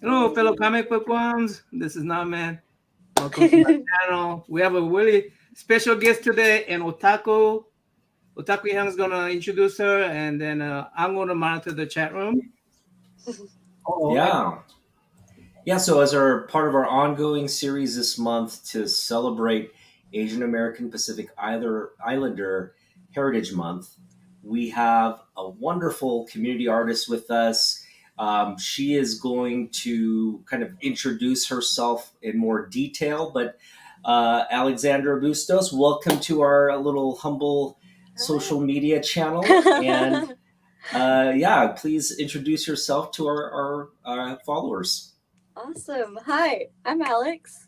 Hello, fellow comic book ones. This is Naman. Welcome to my channel. We have a really special guest today, and Otaku. Otaku Young's gonna introduce her, and then I'm gonna monitor the chat room. Oh, Yeah. Yeah, so as our part of our ongoing series this month to celebrate Asian American Pacific Islander Heritage Month, we have a wonderful community artist with us. She is going to kind of introduce herself in more detail, but Alexandra Bustos, welcome to our little humble social media channel. And yeah, please introduce yourself to our followers. Awesome. Hi, I'm Alex.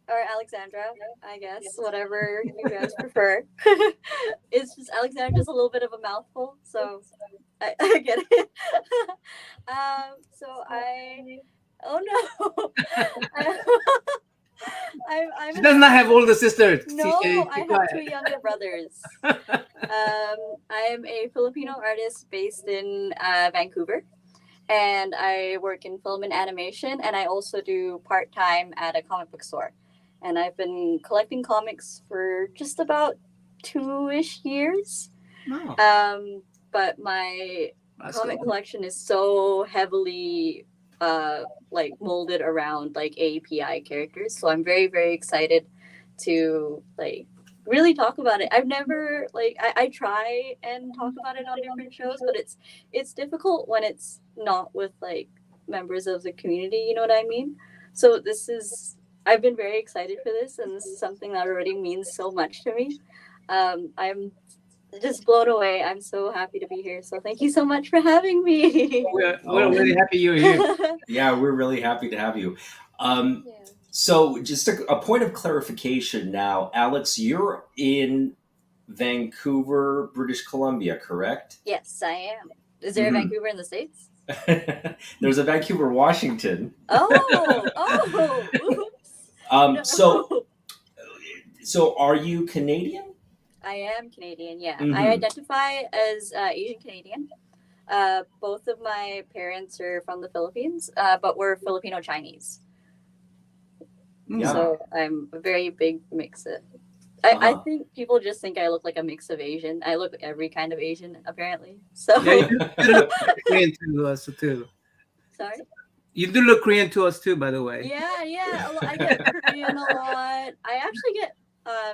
Or Alexandra, I guess, whatever you guys prefer. It's just Alexandra's a little bit of a mouthful, so I get it. So oh no, I, I'm she does not have older sisters. no, I have two younger brothers. I am a Filipino artist based in Vancouver, and I work in film and animation, and I also do part time at a comic book store. And I've been collecting comics for just about 2-ish years. No, But my that's comic cool. collection is so heavily like molded around like AAPI characters. So I'm very, very excited to like really talk about it. I've never like I try and talk about it on different shows, but it's difficult when it's not with like members of the community, you know what I mean? So this is I've been very excited for this, and this is something that already means so much to me. I'm just blown away. I'm so happy to be here. So thank you so much for having me. We're Oh, really happy you're here. yeah, we're really happy to have you. Um, Yeah. so, just a point of clarification now, Alex, you're in Vancouver, British Columbia, correct? Yes, I am. Is there a Hmm. Vancouver in the States? There's a Vancouver, Washington. Oh, oops. Um, so, No. so are you Canadian? I am Canadian, yeah. I Hmm. identify as Asian Canadian. Both of my parents are from the Philippines, but we're Filipino Chinese. Hmm. Yeah. So I'm a very big mix. I Uh-huh. think people just think I look like a mix of Asian. I look like every kind of Asian, apparently. Yeah, you So, do look Korean to us too. sorry. You do look Korean to us too, by the way. Yeah, yeah. I get Korean a lot. I actually get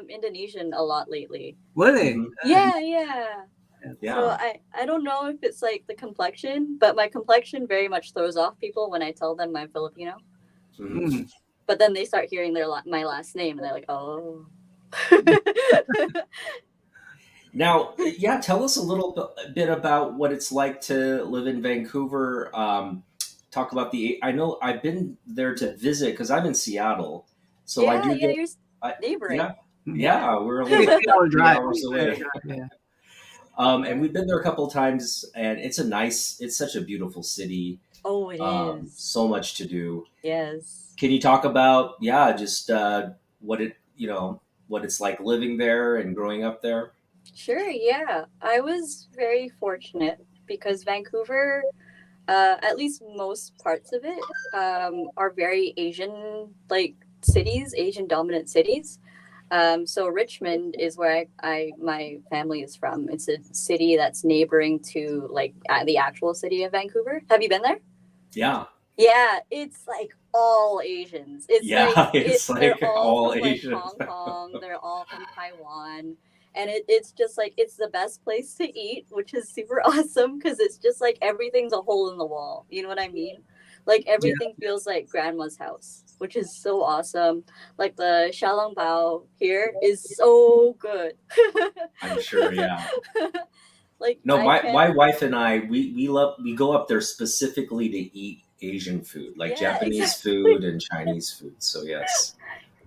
Indonesian a lot lately. Really? Hmm. Yeah, yeah. So Yeah. I don't know if it's like the complexion, but my complexion very much throws off people when I tell them I'm Filipino. Hmm. Mm. But then they start hearing my last name and they're like, oh. Now, yeah, tell us a little bit about what it's like to live in Vancouver. Talk about I know I've been there to visit because I'm in Seattle, so I Yeah, do yeah, get. you're Yeah, neighboring. Yeah. Yeah. yeah, we're Only only 3 hour three drive. hours Only 3 hour away. drive. Yeah. And we've been there a couple of times, and it's such a beautiful city. Oh, it is. So much to do. Yes. Can you talk about, yeah, just what what it's like living there and growing up there? Sure, yeah. I was very fortunate because Vancouver, at least most parts of it, are very Asian like cities, Asian dominant cities. So Richmond is where my family is from. It's a city that's neighboring to like the actual city of Vancouver. Have you been there? Yeah, Yeah, it's like all Asians. It's like yeah, it's they're like all all from like Asian. Hong Kong, they're all from Taiwan. And it's just like it's the best place to eat, which is super awesome because it's just like everything's a hole in the wall. You know what I mean? Like Yeah. everything feels like grandma's house, which is so awesome. Like the xiaolong bao here is so good. I'm sure. Yeah. Like No, I can't. my wife and I we go up there specifically to eat Asian food, like Yeah, Japanese exactly. food and Chinese food. So yes.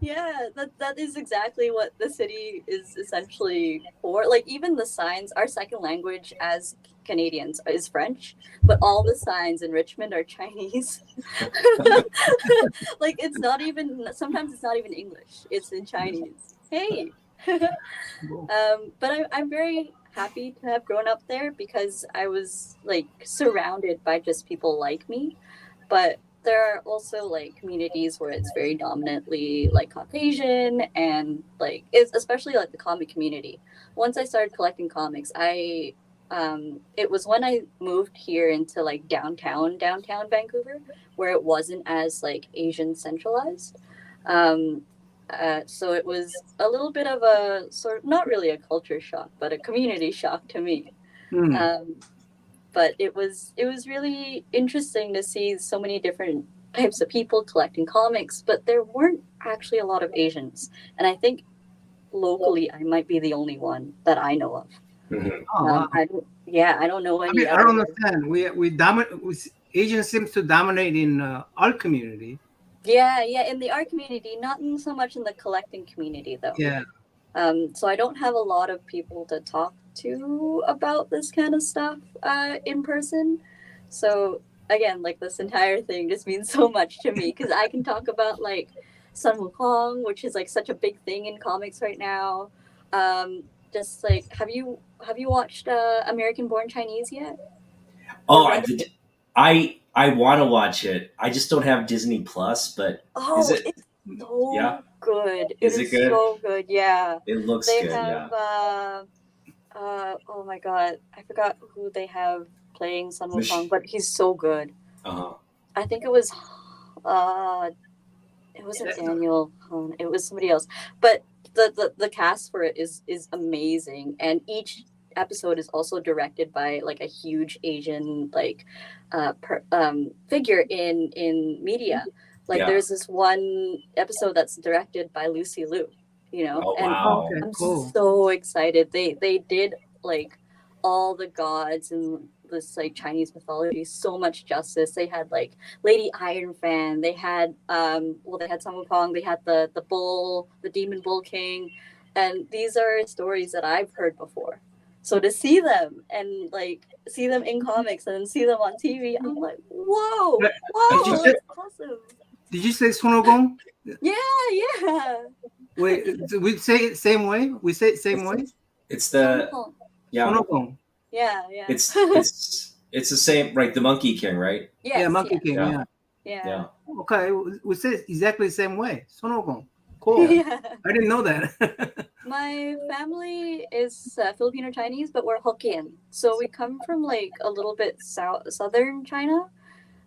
Yeah, that is exactly what the city is essentially for. Like even the signs, our second language as Canadians is French, but all the signs in Richmond are Chinese. Like it's not even sometimes it's not even English. It's in Chinese. Hey. Cool. But I'm very happy to have grown up there because I was like surrounded by just people like me. but there are also like communities where it's very dominantly like Caucasian, and like it's especially like the comic community. Once I started collecting comics, it was when I moved here into like downtown Vancouver, where it wasn't as like Asian centralized. Um, so it was a little bit of a sort of not really a culture shock, but a community shock to me. Hmm. But it was really interesting to see so many different types of people collecting comics, but there weren't actually a lot of Asians, and I think locally I might be the only one that I know of. Mhm. Oh, wow. I don't know I any mean, I other. don't understand. We dominate. Asians seems to dominate in our community. Yeah, in the art community, not so much in the collecting community though. Yeah. So I don't have a lot of people to talk to about this kind of stuff in person. So again, like this entire thing just means so much to me because I can talk about like Sun Wukong, which is like such a big thing in comics right now. Just like have you watched American Born Chinese yet? Or Oh, read it? I want to watch it. I just don't have Disney Plus, but is Oh, it? it's so Yeah, good. It is it is good? so good. Yeah. It looks They good. have Yeah. oh my god, I forgot who they have playing Sun Wukong, Mich- but he's so good. uh-huh. I think uh it wasn't Daniel Hone, it was somebody else. But the cast for it is amazing, and each episode is also directed by like a huge Asian like figure in media. Like Yeah. there's this one episode that's directed by Lucy Liu, Oh and wow. Okay. I'm Cool. so excited. They did like all the gods and this like Chinese mythology so much justice. They had like Lady Iron Fan. They had they had Sun Wukong. They had the bull, the demon bull king, and these are stories that I've heard before. So to see them and like see them in comics and then see them on TV, I'm like, whoa, Did you wow, say, that's awesome. did you say Sonogong? Yeah. Wait, we say it same way. We say it same way. It's Sun the Wukong. yeah. Sonogong. Yeah. It's the same, right? The Monkey King, right? Yes, Yeah, Monkey yes. King. Yeah. Yeah. Yeah. Yeah. Okay, we say it exactly the same way. Sonogong. Cool. Yeah. I didn't know that. My family is Filipino Chinese, but we're Hokkien. So we come from like a little bit southern China,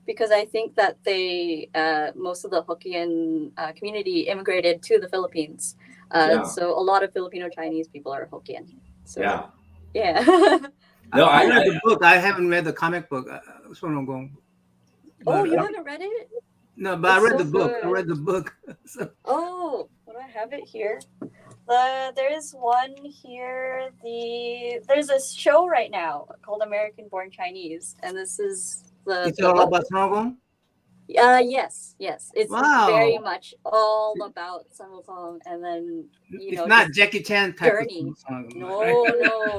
because I think that they most of the Hokkien community immigrated to the Philippines. Yeah. So a lot of Filipino Chinese people are Hokkien. So Yeah. yeah. No, I I read the book. I haven't read the comic book. Sonogong. Oh, But, you haven't read it? no, but I It's read so the book. I good. read the book. So, Oh, well, I have it here. There is one here. There's a show right now called American Born Chinese, and this is it's the all book. about Sonogong. Yes. It's Wow. very much all about Sun Wukong, and then It's not Jackie Chan type journey. of Sonogong. No,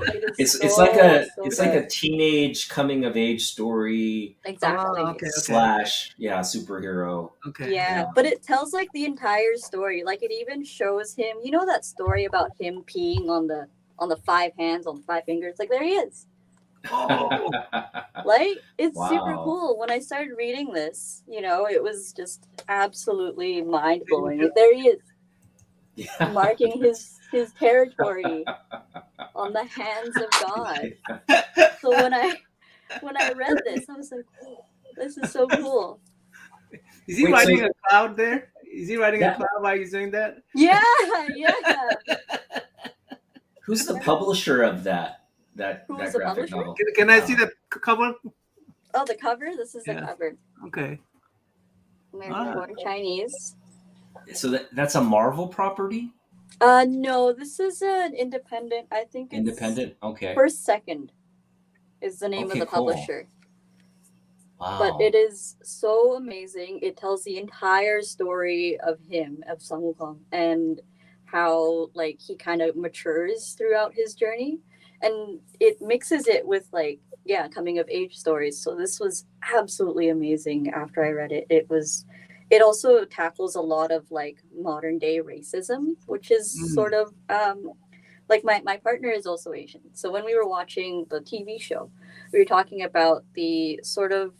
it is it's like a so it's like a good. teenage coming of age story Exactly. Oh, okay. slash superhero. Okay. Yeah, but it tells like the entire story. Like it even shows him. You know that story about him peeing on the five hands, on the five fingers. Like there he is. Oh, Like it's super Wow. cool. When I started reading this, it was just absolutely mind blowing. Like there he is, Yeah. marking his territory on the hands of God. So when I read this, I was like, oh, this is so cool. is he Wait, riding so- a cloud there? Is he riding Yeah. a cloud while he's doing that? Yeah. Who's the publisher of that Who that is the graphic publisher? novel? Can I Yeah. see the cover? Oh, the cover. This is the Yeah. cover. Okay. American Born Chinese. So that's a Marvel property? No, this is an independent. I think it's Independent? Okay. First Second is the name Okay, of the cool. publisher. Wow. But it is so amazing. It tells the entire story of him, of Sun Wukong, and how like he kind of matures throughout his journey, and it mixes it with like coming of age stories. So this was absolutely amazing. After I read it, it also tackles a lot of like modern day racism, which is sort of like my partner is also Asian. So when we were watching the TV show, we were talking about the sort of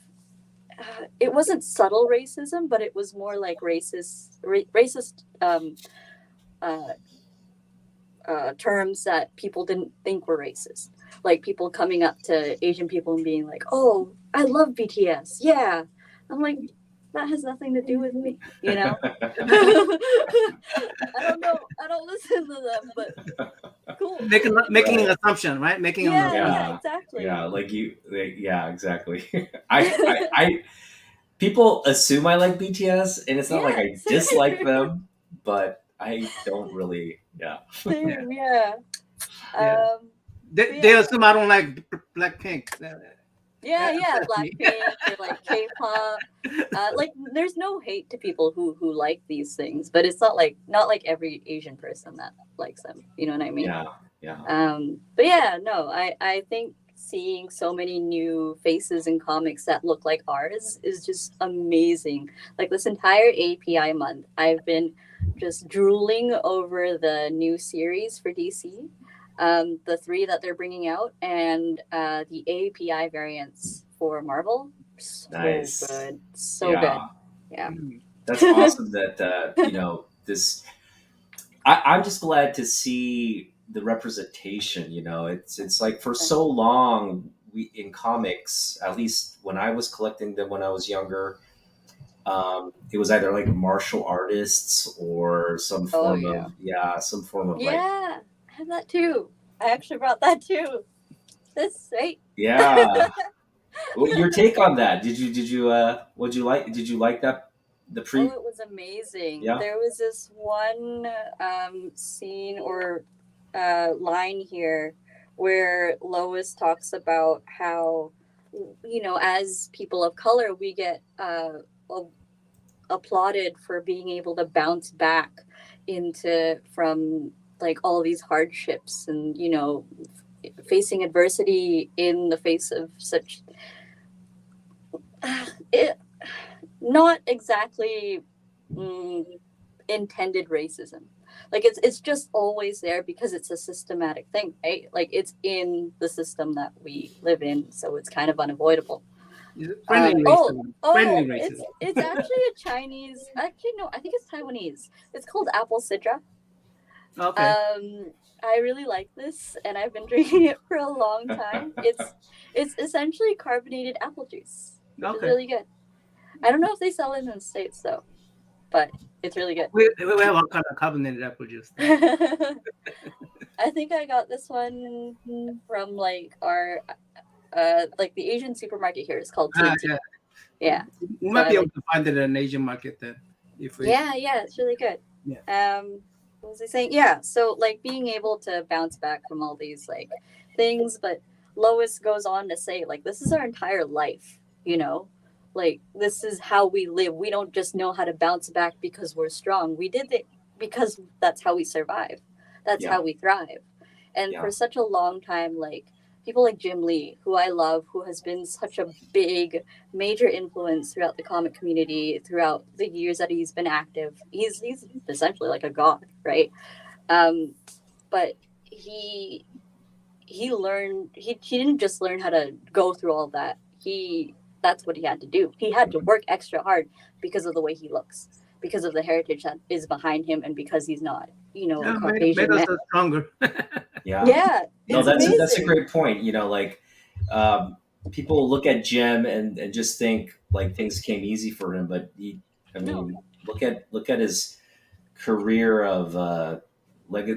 it wasn't subtle racism, but it was more like racist uh, terms that people didn't think were racist. Like people coming up to Asian people and being like, "Oh, I love BTS." Yeah, I'm like, that has nothing to do with me, you know. I don't know. I don't listen to them, but cool. Making Right. an assumption, right? Making an Yeah, assumption. Yeah, exactly. yeah, like yeah, exactly. I people assume I like BTS, and it's not like I dislike them, but I don't really. Yeah, Same, yeah. Yeah. But They yeah, assume I don't like Blackpink. yeah, That's me. Blackpink, they like K-pop. Like, there's no hate to people who like these things, but it's not like every Asian person that likes them. You know what I mean? yeah, yeah, But yeah, no, I think seeing so many new faces in comics that look like ours is just amazing. Like this entire API month, I've been just drooling over the new series for DC, the three that they're bringing out, and the API variants for Marvel. So nice. good, so Yeah, good. Yeah. that's awesome. That this. I'm just glad to see the representation. It's like for so long we in comics, at least when I was collecting them when I was younger, it was either like martial artists or Oh yeah. some form of like Yeah, I have that too. I actually brought that too. That's right. yeah. Well, your take on that? Would you like? Did you like that? The Oh, pre? it was amazing. Yeah. There was this one scene or line here where Lois talks about how, as people of color, we get applauded for being able to bounce back into from like all these hardships and facing adversity in the face of such it, not exactly mm, intended racism. Like it's just always there because it's a systematic thing, right? Like it's in the system that we live in, so it's kind of unavoidable. Friendly Oh, racism. Friendly racism. it's actually a Chinese. Actually, no, I think it's Taiwanese. It's called apple sidra. Okay. I really like this, and I've been drinking it for a long time. It's essentially carbonated apple juice, which is Okay. really good. I don't know if they sell it in the States though, but it's really good. We have all kind of carbonated apple juice. I think I got this one from like our like the Asian supermarket here. It's called TNT. Yeah. Yeah. We So might I be able like. to find it in an Asian market then. If we Yeah, it's really good. Yeah. What was I saying? Yeah, so like being able to bounce back from all these like things, but Lois goes on to say like this is our entire life, like this is how we live. We don't just know how to bounce back because we're strong. We did it because that's how we survive. That's Yeah. how we thrive. And Yeah. for such a long time, like people like Jim Lee, who I love, who has been such a big major influence throughout the comic community throughout the years that he's been active. He's essentially like a god, right? But he learned he didn't just learn how to go through all that. That's what he had to do. He had to work extra hard because of the way he looks, because of the heritage that is behind him, and because he's not, a Caucasian made us man. stronger. Yeah. Yeah, No, it's that's amazing. a great point. Like people look at Jem and just think like things came easy for him, but I No, mean, look at his career of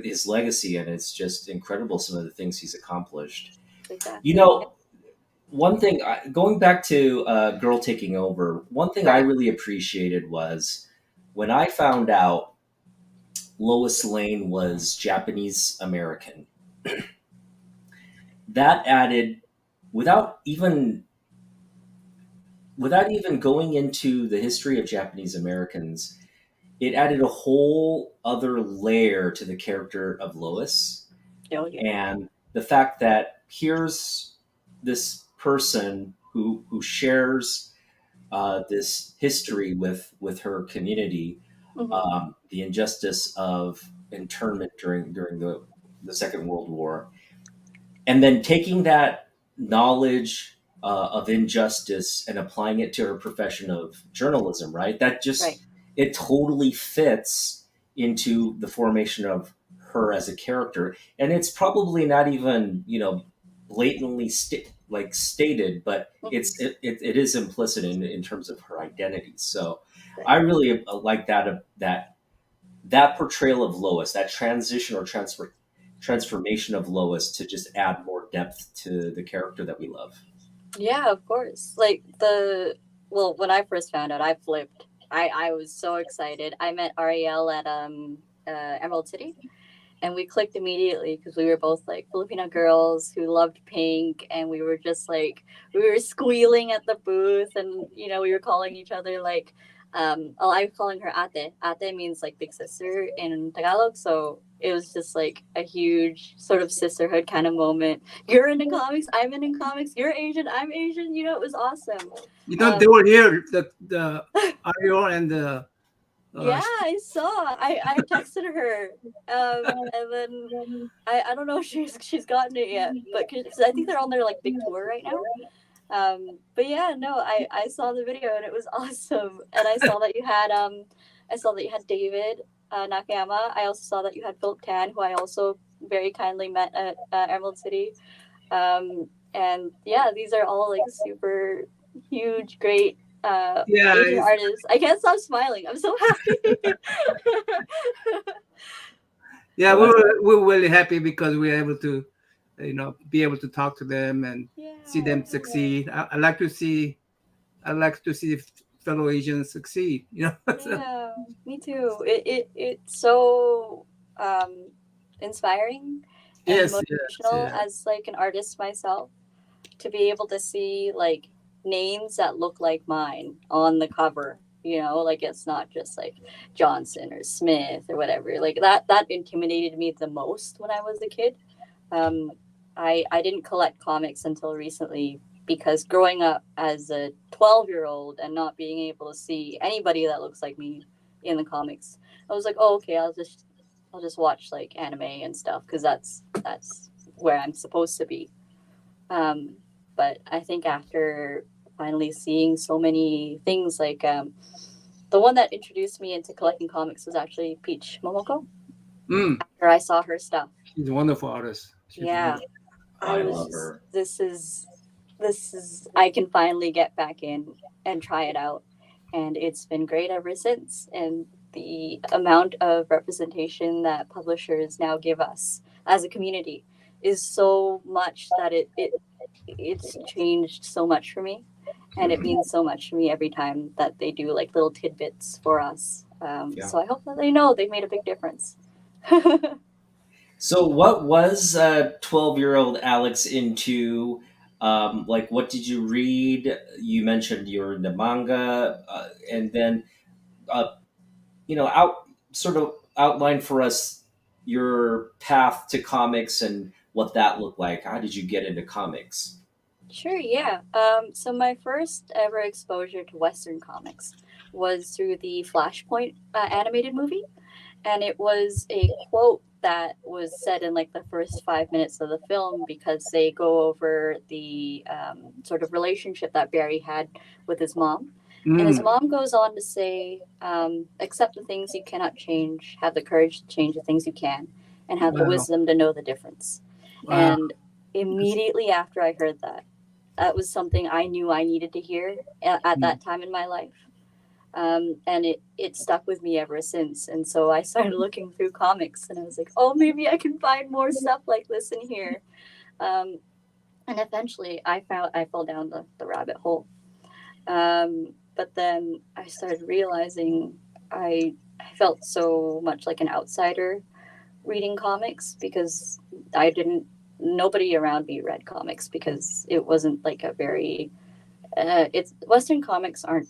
his legacy, and it's just incredible some of the things he's accomplished. exactly. You know, one thing going back to Girl Taking Over, one thing I Right. really appreciated was when I found out Lois Lane was Japanese American. That added, without even going into the history of Japanese Americans, it added a whole other layer to the character of Lois. Oh, yeah. And the fact that here's this person who shares this history with her community, the injustice of internment during the Second World War, and then taking that knowledge of injustice and applying it to her profession of journalism, right? That Right. just, it totally fits into the formation of her as a character. And it's probably not even, blatantly stated, but Mhm. it is implicit in terms of her identity. So Right. I really like that portrayal of Lois, that transition or transformation of Lois to just add more depth to the character that we love. Yeah, of course. Like well, when I first found out, I flipped. I was so excited. I met Ariel at Emerald City, and we clicked immediately because we were both like Filipino girls who loved pink, and we were just like we were squealing at the booth, and we were calling each other like, oh, I was calling her ate. Ate means like big sister in Tagalog, so it was just like a huge sort of sisterhood kind of moment. You're into comics, I'm into comics. You're Asian, I'm Asian. It was awesome. They Um, were here, the Ario and the yeah, I saw. I texted her, and then I don't know if she's gotten it yet, but 'cause I think they're on their like big tour right now. But yeah, no, I saw the video and it was awesome, and I saw that you had David Nakayama. I also saw that you had Philip Tan, who I also very kindly met at Emerald City. And yeah, these are all like super huge, great yeah, Asian artists. I can't stop smiling. I'm so happy. yeah. Well, that's We were really happy because we were able to, be able to talk to them and see Yeah. them succeed. I like to see fellow Asians succeed. So, Yeah, me too. It's so um, inspiring and yes, yes, motivational yeah. as like an artist myself to be able to see like names that look like mine on the cover. Like it's not just like Johnson or Smith or whatever. Like that intimidated me the most when I was a kid. Um, I didn't collect comics until recently because growing up as a 12-year-old and not being able to see anybody that looks like me in the comics, I was like, oh, okay, I'll just watch like anime and stuff because that's where I'm supposed to be. Um, but I think after finally seeing so many things, like the one that introduced me into collecting comics was actually Peach Momoko. Mm, After I saw her stuff, she's a wonderful artist. She's yeah, wonderful. I I was love just, her. this is I can finally get back in and try it out, and it's been great ever since. And the amount of representation that publishers now give us as a community is so much that it's changed so much for me, and it Mhm. means so much to me every time that they do like little tidbits for us. Yeah. So I hope that they know they've made a big difference. So, what was 12-year-old Alex into? Like, what did you read? You mentioned you're into manga, and then, uh, sort of outline for us your path to comics and what that looked like. How did you get into comics? Sure, yeah. So my first ever exposure to Western comics was through the Flashpoint animated movie, and it was a quote that was said in like the first 5 minutes of the film because they go over the sort of relationship that Barry had with his mom. And his Mm, mom goes on to say, accept the things you cannot change, have the courage to change the things you can, and have the wow, wisdom to know the difference. wow. And immediately after I heard that, that was something I knew I needed to hear at Mm. that time in my life. And it stuck with me ever since. And so I started looking through comics, and I was like, oh, maybe I can find more stuff like this in here. Um, and eventually, I fell down the rabbit hole. But then I started realizing I felt so much like an outsider reading comics because I didn't. Nobody around me read comics because it wasn't like a very. It's Western comics aren't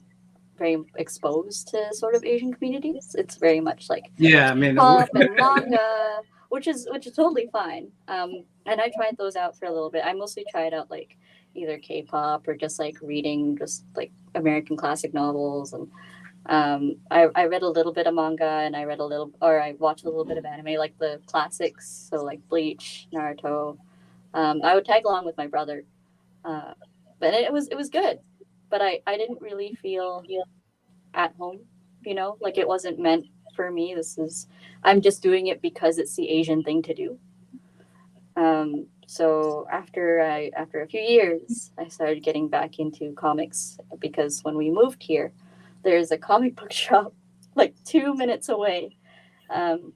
very exposed to sort of Asian communities. It's very much like Yeah, I mean, K-pop and manga, which is totally fine. And I tried those out for a little bit. I mostly tried out like either K-pop or just like reading just like American classic novels, and I read a little bit of manga, and I watched a little bit of anime, like the classics, so like Bleach, Naruto. I would tag along with my brother. Uh, but it was good. But I didn't really feel at home, like it wasn't meant for me. I'm just doing it because it's the Asian thing to do. So after a few years, I started getting back into comics because when we moved here, there's a comic book shop like 2 minutes away, um,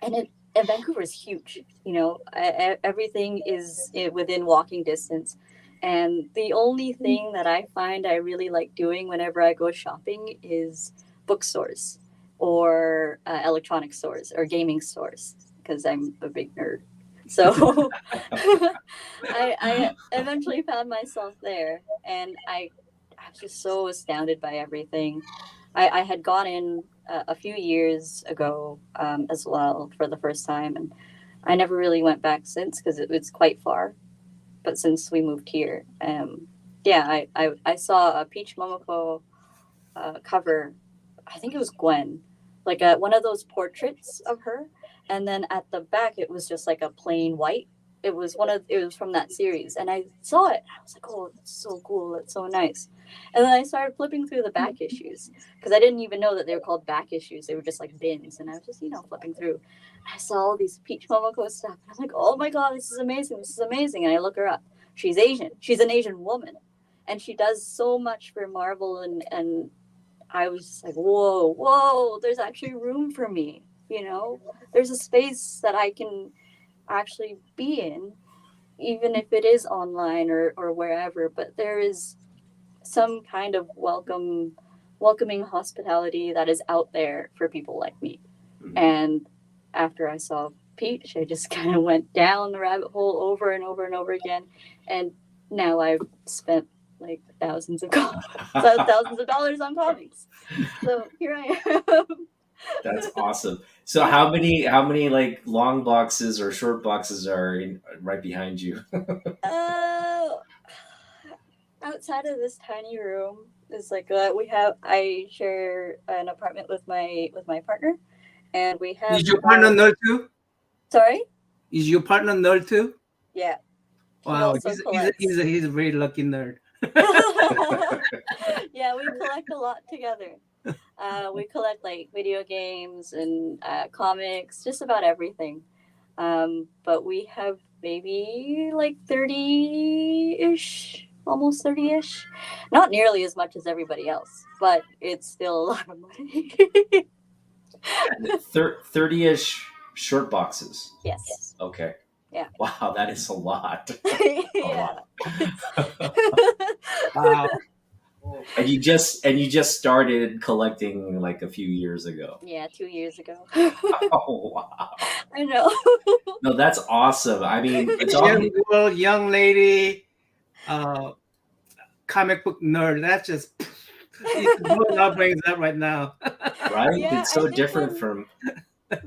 and Vancouver is huge. Everything is within walking distance. And the only thing that I find I really like doing whenever I go shopping is bookstores or electronic stores or gaming stores because I'm a big nerd. So I eventually found myself there, and I was just so astounded by everything. I had gone in a few years ago as well for the first time, and I never really went back since because it's quite far. But since we moved here, yeah, I saw a Peach Momoko cover. I think it was Gwen, like one of those portraits of her, and then at the back it was just like a plain white. It was from that series, and I saw it. I was like, oh, it's so cool. It's so nice. And then I started flipping through the back issues because I didn't even know that they were called back issues. They were just like bins, and I was just flipping through. I saw all these Peach Momoko stuff, and I'm like, oh my god, this is amazing. This is amazing. And I look her up. She's Asian. She's an Asian woman, and she does so much for Marvel, and I was just like, whoa, there's actually room for me. There's a space that I can actually be in, even if it is online or wherever. But there is some kind of welcoming hospitality that is out there for people like me. Mhm. And after I saw Peach, I just kind of went down the rabbit hole over and over and over again. And now I've spent like thousands of dollars on comics. So here I am. That's awesome. So how many like long boxes or short boxes are right behind you? uh, Outside of this tiny room is like I share an apartment with my partner, and we have Is your partner about. nerd too? Sorry. Is your partner nerd too? Yeah, he Wow, also he's a, he's collects. a, he's a very lucky nerd. Yeah, we collect a lot together. We collect like video games and comics, just about everything. But we have maybe like 30-ish, almost 30-ish. Not nearly as much as everybody else, but it's still a lot of money. 30-ish short boxes. Yes. Okay. Yeah. Wow, that is a lot. A Yeah. lot. Wow. And you just started collecting like a few years ago. Yeah, 2 years ago. Oh wow. I know. No, that's awesome. I mean, it's all Young girl, young lady, uh, comic book nerd. That's just it's blowing our brains out right now. right. Yeah, It's I so think different from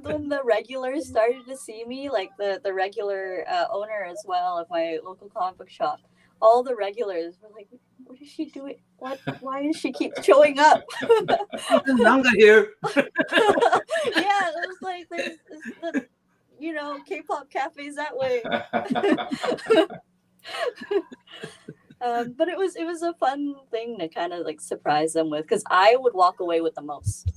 when the regulars started to see me, like the regular owner as well of my local comic book shop, all the regulars were like, "What is she doing? Why does she keep showing up?" There's manga here. Yeah, it was like there's the K-pop cafes that way. But it was a fun thing to kind of like surprise them with because I would walk away with the most.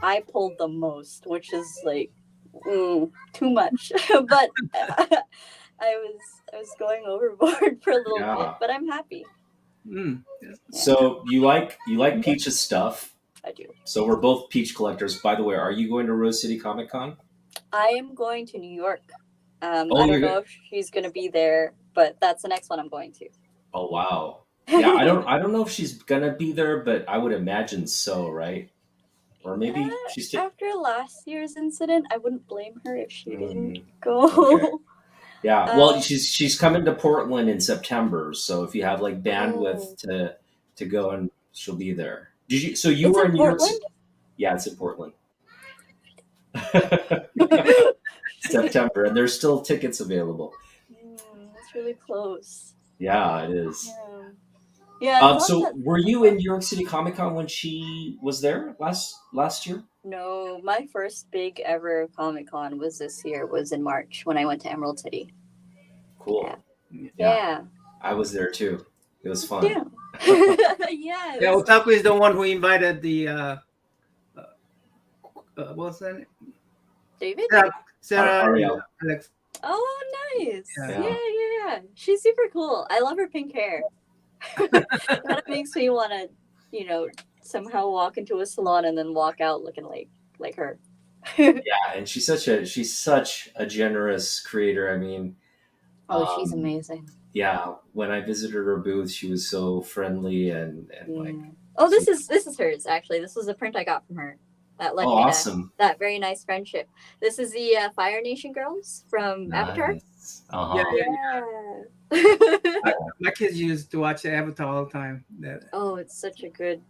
I pulled the most, which is like too much. But I was going overboard for a little bit, yeah. but I'm happy. Mm. So you like Peach's stuff. I do. So we're both Peach collectors. By the way, are you going to Rose City Comic Con? I am going to New York. Oh, I you're don't know if she's going to be there, but that's the next one I'm going to. Oh wow. Yeah, I don't know if she's gonna be there, but I would imagine so, right? Or maybe she's After last year's incident, I wouldn't blame her if she didn't Okay. go. Yeah. Well, Um, she's coming to Portland in September, so if you have like oh, bandwidth to go, and she'll be there. Did you? So you it's were in in New York Portland. City? Yeah, it's in Portland. September, and there's still tickets available. That's really close. Yeah, it is. Yeah. Yeah, it's not So that were you in New York City Comic Con when she was there last year? No, my first big ever Comic Con was this year, was in March when I went to Emerald City. Cool. Yeah. Yeah, Yeah. I was there too. It was fun. Yeah. Yeah. Yeah, Otaku is the one who invited the what's that name? David? Sarah and Ariel. Alex. Oh, nice. Yeah. Yeah, yeah, yeah. She's super cool. I love her pink hair. Kind of makes me want to, somehow walk into a salon and then walk out looking like her. Yeah, and she's such a generous creator. I mean, Oh, she's um, amazing. yeah, when I visited her booth, she was so friendly and like. Yeah. Oh, this so- is hers actually. This was a print I got from her. That led Oh, me to awesome! that very nice friendship. This is the Fire Nation girls from Avatar. Nice. Yeah, Yeah. my kids used to watch Avatar all the time. Oh, it's such a good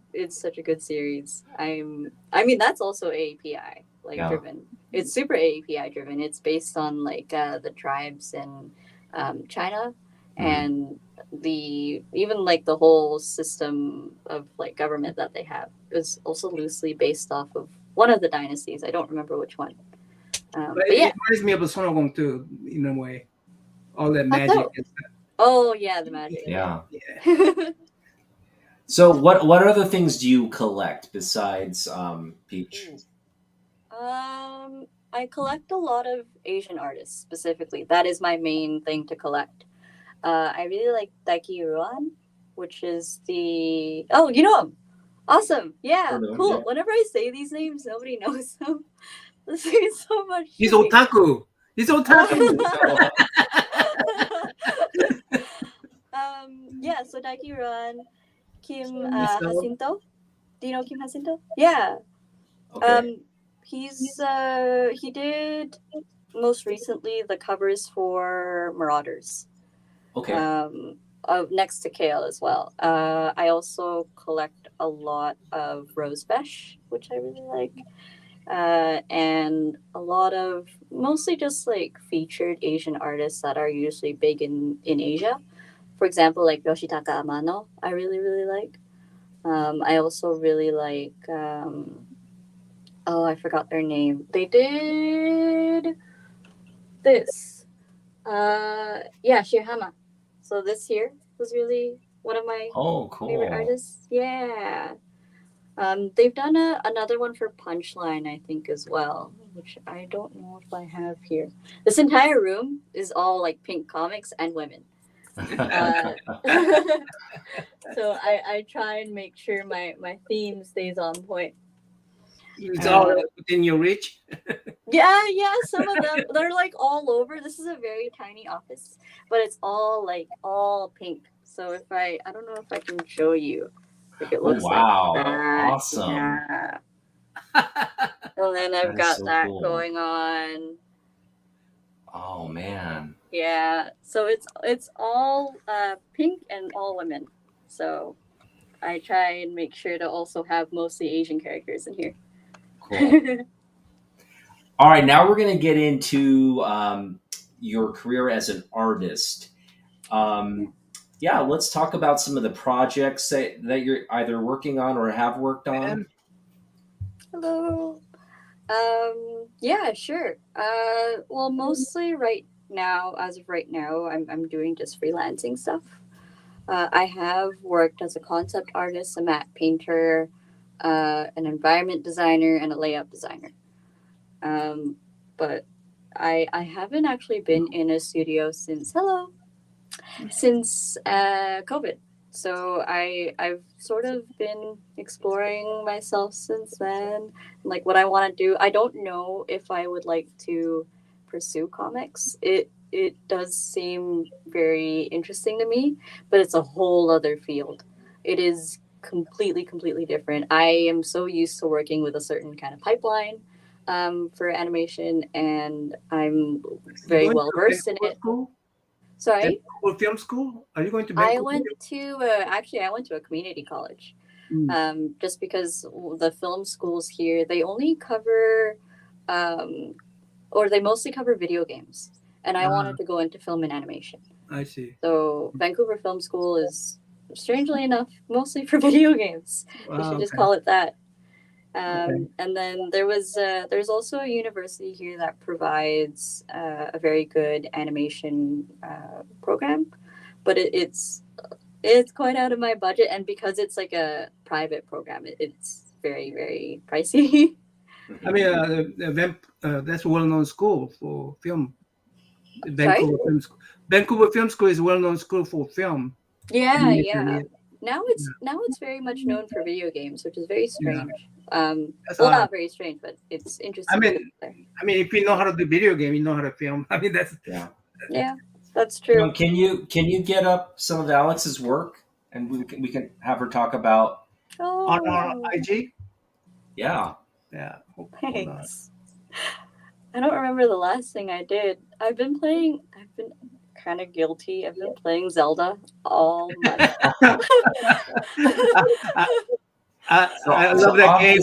series. I mean that's also AAPI Yeah. driven. It's super AAPI driven. It's based on the tribes in China and even the whole system of government that they have is also loosely based off of one of the dynasties. I don't remember which one. But But it yeah. reminds me of a Sonogong too, in a way. All that How magic so? and stuff. Oh yeah, the magic. Yeah. Yeah. So, what other things do you collect besides Peach? I collect a lot of Asian artists specifically. That is my main thing to collect. I really like Daiki Ruan, which is the you know him. Awesome. Yeah, Heard of him, cool. yeah. Whenever I say these names, nobody knows them. This is so much. He's shooting. otaku. He's otaku. Yeah, so Daiki Ruan, Kim Myself. Jacinto. Do you know Kim Jacinto? Yeah. Okay. He did most recently the covers for Marauders. Okay. Next to Kale as well. I also collect a lot of Rosebesh, which I really like. And a lot of mostly just featured Asian artists that are usually big in Asia. For example, like Yoshitaka Amano, I really, really like. I also really like I forgot their name. They did this. Shirahama. So this year was really one of my Oh, favorite cool. artists. Yeah. They've done another one for Punchline, I think, as well, which I don't know if I have here. This entire room is all pink comics and women. So I try and make sure my theme stays on point. It's all within your reach. Yeah, some of them they're all over. This is a very tiny office, but it's all pink. So if I don't know if I can show you. It Oh, looks wow. like that. Awesome. Yeah. And then I've That is got so that cool. going on. Oh man. Yeah. So it's all pink and all women. So I try and make sure to also have mostly Asian characters in here. Cool. All right, now we're going to get into your career as an artist. Let's talk about some of the projects that you're either working on or have worked on. Hello. Yeah, sure. Well, mostly as of right now, I'm doing just freelancing stuff. I have worked as a concept artist, a matte painter, an environment designer, and a layout designer. But I haven't actually been in a studio since COVID. So I've sort of been exploring myself since then, what I want to do. I don't know if I would like to pursue comics. It does seem very interesting to me, but it's a whole other field. It is completely different. I am so used to working with a certain kind of pipeline for animation, and I'm very well versed in it. School? Sorry? Or film school? Are you going to I Vancouver? went to I went to a community college, just because the film schools here they only cover, or they mostly cover video games, and I wanted to go into film and animation. I see. So Vancouver Film School is, strangely enough, mostly for video games. We should just call it that. And then there's also a university here that provides a very good animation program, but it's It's quite out of my budget, and because it's like a private program, it's very, very pricey. I mean, that's a well-known school for film. Sorry? Vancouver Film School. Vancouver Film School is a well-known school for film Yeah, animation. yeah. Yeah, Now it's very much known for video games, which is very yeah. strange. That's Well, odd. not very strange, but it's I interesting. mean, if you know how to do video game, you know how to film. I mean, that's Yeah. Yeah, that's true. Can you get up some of Alex's work, and we can have her talk about? on our Oh, IG. Yeah. Yeah. Hold on. thanks. I don't remember the last thing I did. I've been kind of guilty. I've been playing Zelda all month. I love that game.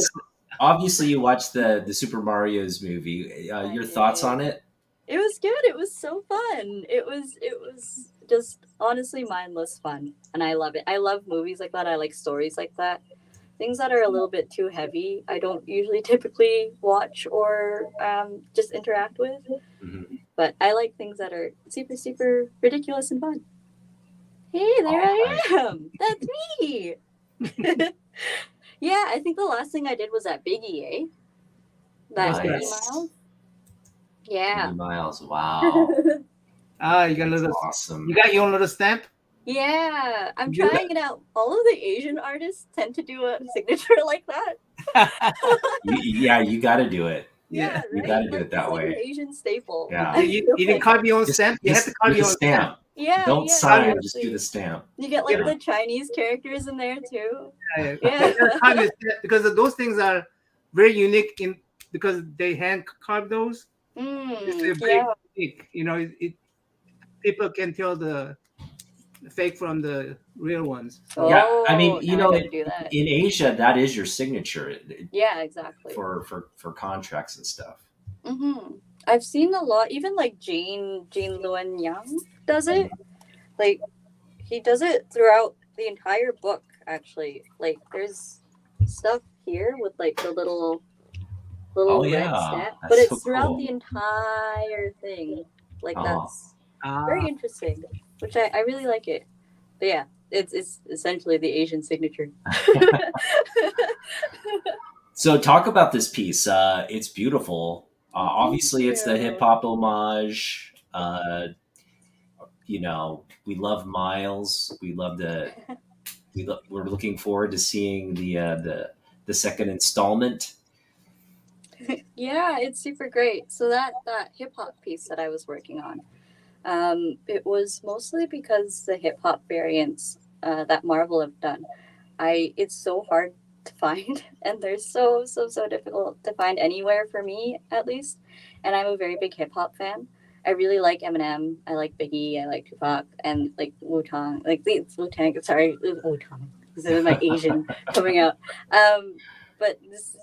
Obviously, you watched the Super Mario's movie. Your thoughts on it? It was good. It was so fun. It was just honestly mindless fun, and I love it. I love movies like that. I like stories like that. Things that are a little bit too heavy, I don't usually typically watch or just interact with. Mm-hmm. But I like things that are super, super ridiculous and fun. Hey, there I am. That's me. Yeah, I think the last thing I did was at Big EA. That Nice. 30 miles. Yeah. 30 miles. Wow. You got a That's little. awesome. You got your own little stamp. Yeah, I'm Yeah. trying it out. All of the Asian artists tend to do a signature like that. You got to do it. Yeah, You right? got to do Like, it that it's like way. an Asian staple. Yeah. I You feel didn't like- carve your own stamp. You have to carve with your the own stamp. Yeah, Don't yeah, sign. exactly. Just do the stamp. You get like Yeah. the Chinese characters in there too. Yeah. Yeah. You gotta carve your stamp because those things are very unique because they hand carve those. They're very Yeah. unique. You know, people can tell the fake from the real ones. So, Yeah, I mean, Oh, you now I know, gotta do that. in Asia, that is your signature Yeah, exactly. for contracts and stuff. I've seen a lot. Even like Jane Luen Yang does it. Like he does it throughout the entire book. Actually, like there's stuff here with like the little Oh, red yeah. stamp, That's but it's so throughout cool. the entire thing. Like Oh. that's very interesting, which I really like it. But yeah, it's essentially the Asian signature. So talk about this piece. It's beautiful. Obviously, it's the you. hip hop homage. You know, we love Miles. We love we're looking forward to seeing the second installment. Yeah, it's super great. So that hip hop piece that I was working on, it was mostly because the hip hop variants that Marvel have done. It's so hard to find, and they're so difficult to find anywhere for me at least. And I'm a very big hip hop fan. I really like Eminem. I like Biggie. I like Tupac and like Wu-Tang. Like Wu Tang. Sorry, Wu-Tang. This is my Asian coming out. But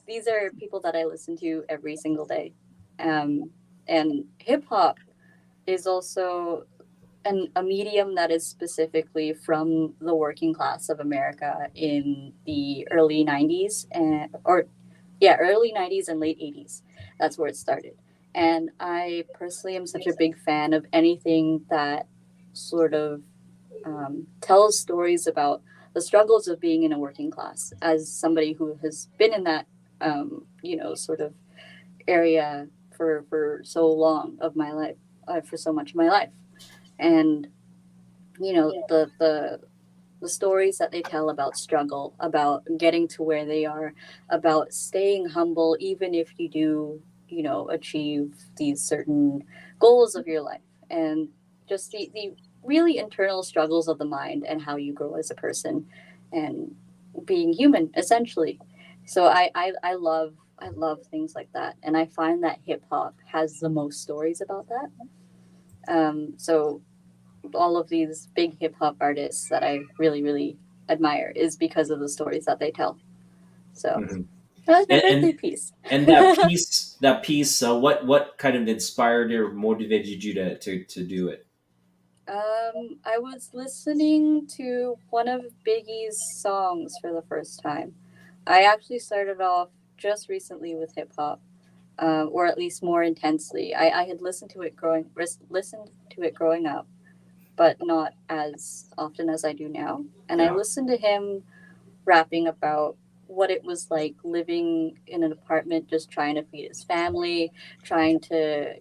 these are people that I listen to every single day. And hip hop is also a medium that is specifically from the working class of America in the early 90s early 90s and late 80s. That's where it started. And I personally am such a big fan of anything that sort of tells stories about the struggles of being in a working class. As somebody who has been in that, sort of area for so long of my life, for so much of my life, and the stories that they tell about struggle, about getting to where they are, about staying humble even if you do achieve these certain goals of your life, and just the really internal struggles of the mind and how you grow as a person and being human essentially. So I love things like that, and I find that hip hop has the most stories about that. So all of these big hip hop artists that I really, really admire is because of the stories that they tell. So Mhm. that was my And- birthday piece. And that piece, what kind of inspired or motivated you to do it? I was listening to one of Biggie's songs for the first time. I actually started off just recently with hip hop, or at least more intensely. I had listened to it growing up, but not as often as I do now. And I Yeah. listened to him rapping about what it was like living in an apartment, just trying to feed his family, trying to,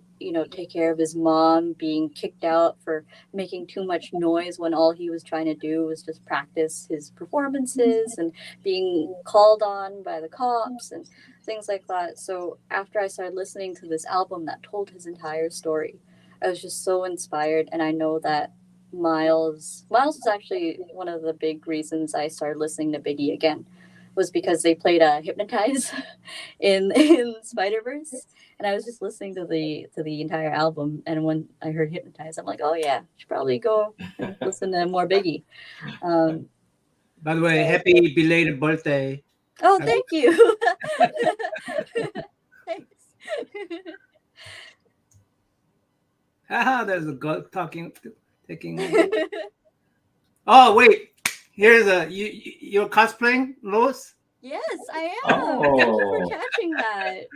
take care of his mom, being kicked out for making too much noise when all he was trying to do was just practice his performances, and being called on by the cops and things like that. So after I started listening to this album that told his entire story, I was just so inspired. And I know that Miles was actually one of the big reasons I started listening to Biggie again, was because they played Hypnotize in Spider Verse, and I was just listening to the entire album. And when I heard Hypnotize, I'm like, oh yeah, should probably go and listen to more Biggie. Um, By the way, so happy belated birthday. oh, Uh, thank you. Thanks. Haha, there's a girl talking, taking. Oh wait, here's you're cosplaying, Lois. Yes, I am. Thank you for Oh. catching that.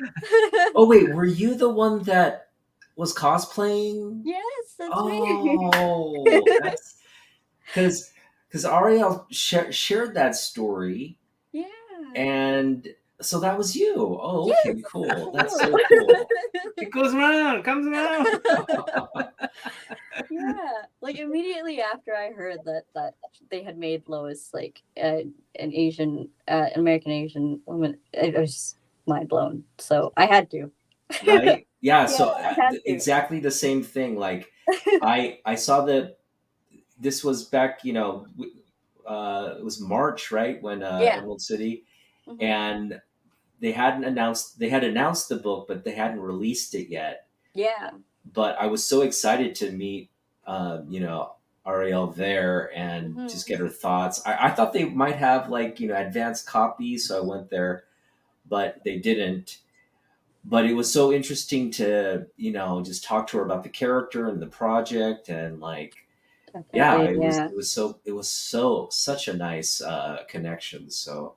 Oh wait, were you the one that was cosplaying? Yes, that's me. Oh, that's because Ariel shared that story, Yeah. and so that was you. Oh, Yes. okay, cool. That's so cool. It goes around, comes around. Yeah, like immediately after I heard that they had made Lois like an American Asian woman, I was just mind blown. So I had to. Right? Yeah. Yeah, So I had to. exactly the same thing. Like I saw that this was back. It was March, right, when Yeah. Emerald City, Mhm. and they had announced the book, but they hadn't released it yet. Yeah. But I was so excited to meet, Ariel there and Mhm. just get her thoughts. I thought they might have like advanced copies, so I went there, but they didn't. But it was so interesting to just talk to her about the character and the project, and like yeah, Definitely. Yeah. it was so such a nice connection. So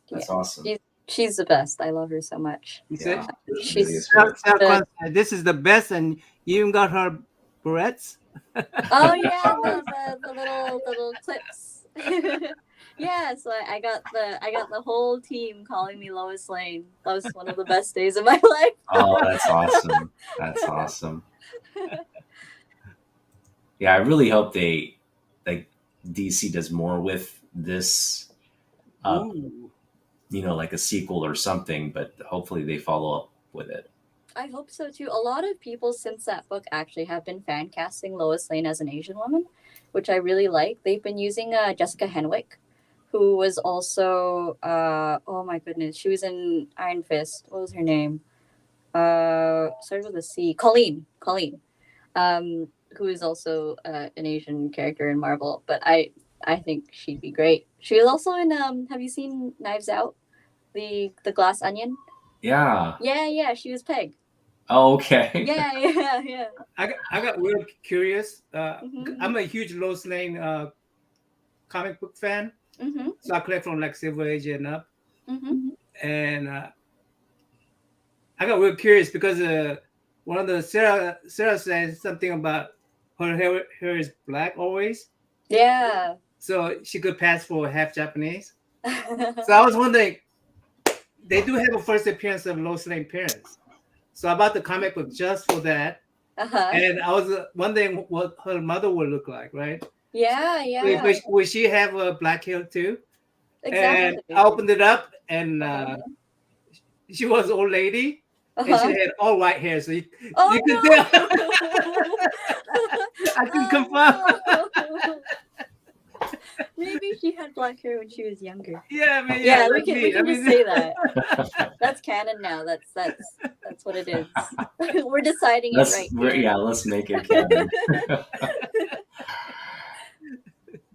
Yeah. that's awesome. She's the best. I love her so much. He Yeah, said, she really She's is great. the "This is the best," and you even got her barrettes. oh yeah, the little clips. Yeah, so I got the whole team calling me Lois Lane. That was one of the best days of my Oh, life. that's awesome. That's awesome. Yeah, I really hope they like DC does more with this, uh, Ooh. like a sequel or something. But hopefully they follow up with it. I hope so too. A lot of people since that book actually have been fan casting Lois Lane as an Asian woman, which I really like. They've been using Jessica Henwick, who was also oh my goodness, she was in Iron Fist. What was her name? Started with a C. Colleen. Who is also an Asian character in Marvel, but I think she'd be great. She was also in have you seen Knives Out? The glass onion? Yeah. Yeah, she was Peg. Oh, okay. Yeah. I got real curious. Mhm. I'm a huge Lois Lane comic book fan, Mhm. so I collect from like Silver Age and up. Mhm. And I got real curious because one of the Sarah said something about her hair is black always, Yeah. so she could pass for half Japanese. So I was wondering, they do have a first appearance of Lois Lane parents. So I bought the comic book just for that, Uh-huh. and I was wondering what her mother would look like, right? Yeah. Would she have a black hair too? And Exactly. I opened it up, and Uh-huh. she was an old lady, and she Uh-huh. had all white hair, so Oh you could tell. no. I can confirm. Oh no. Maybe she had black hair when she was younger. Yeah, I mean, Yeah, we that's can me. I just mean, say that. That's canon now. That's what it is. We're deciding it right here. Let's make it canon.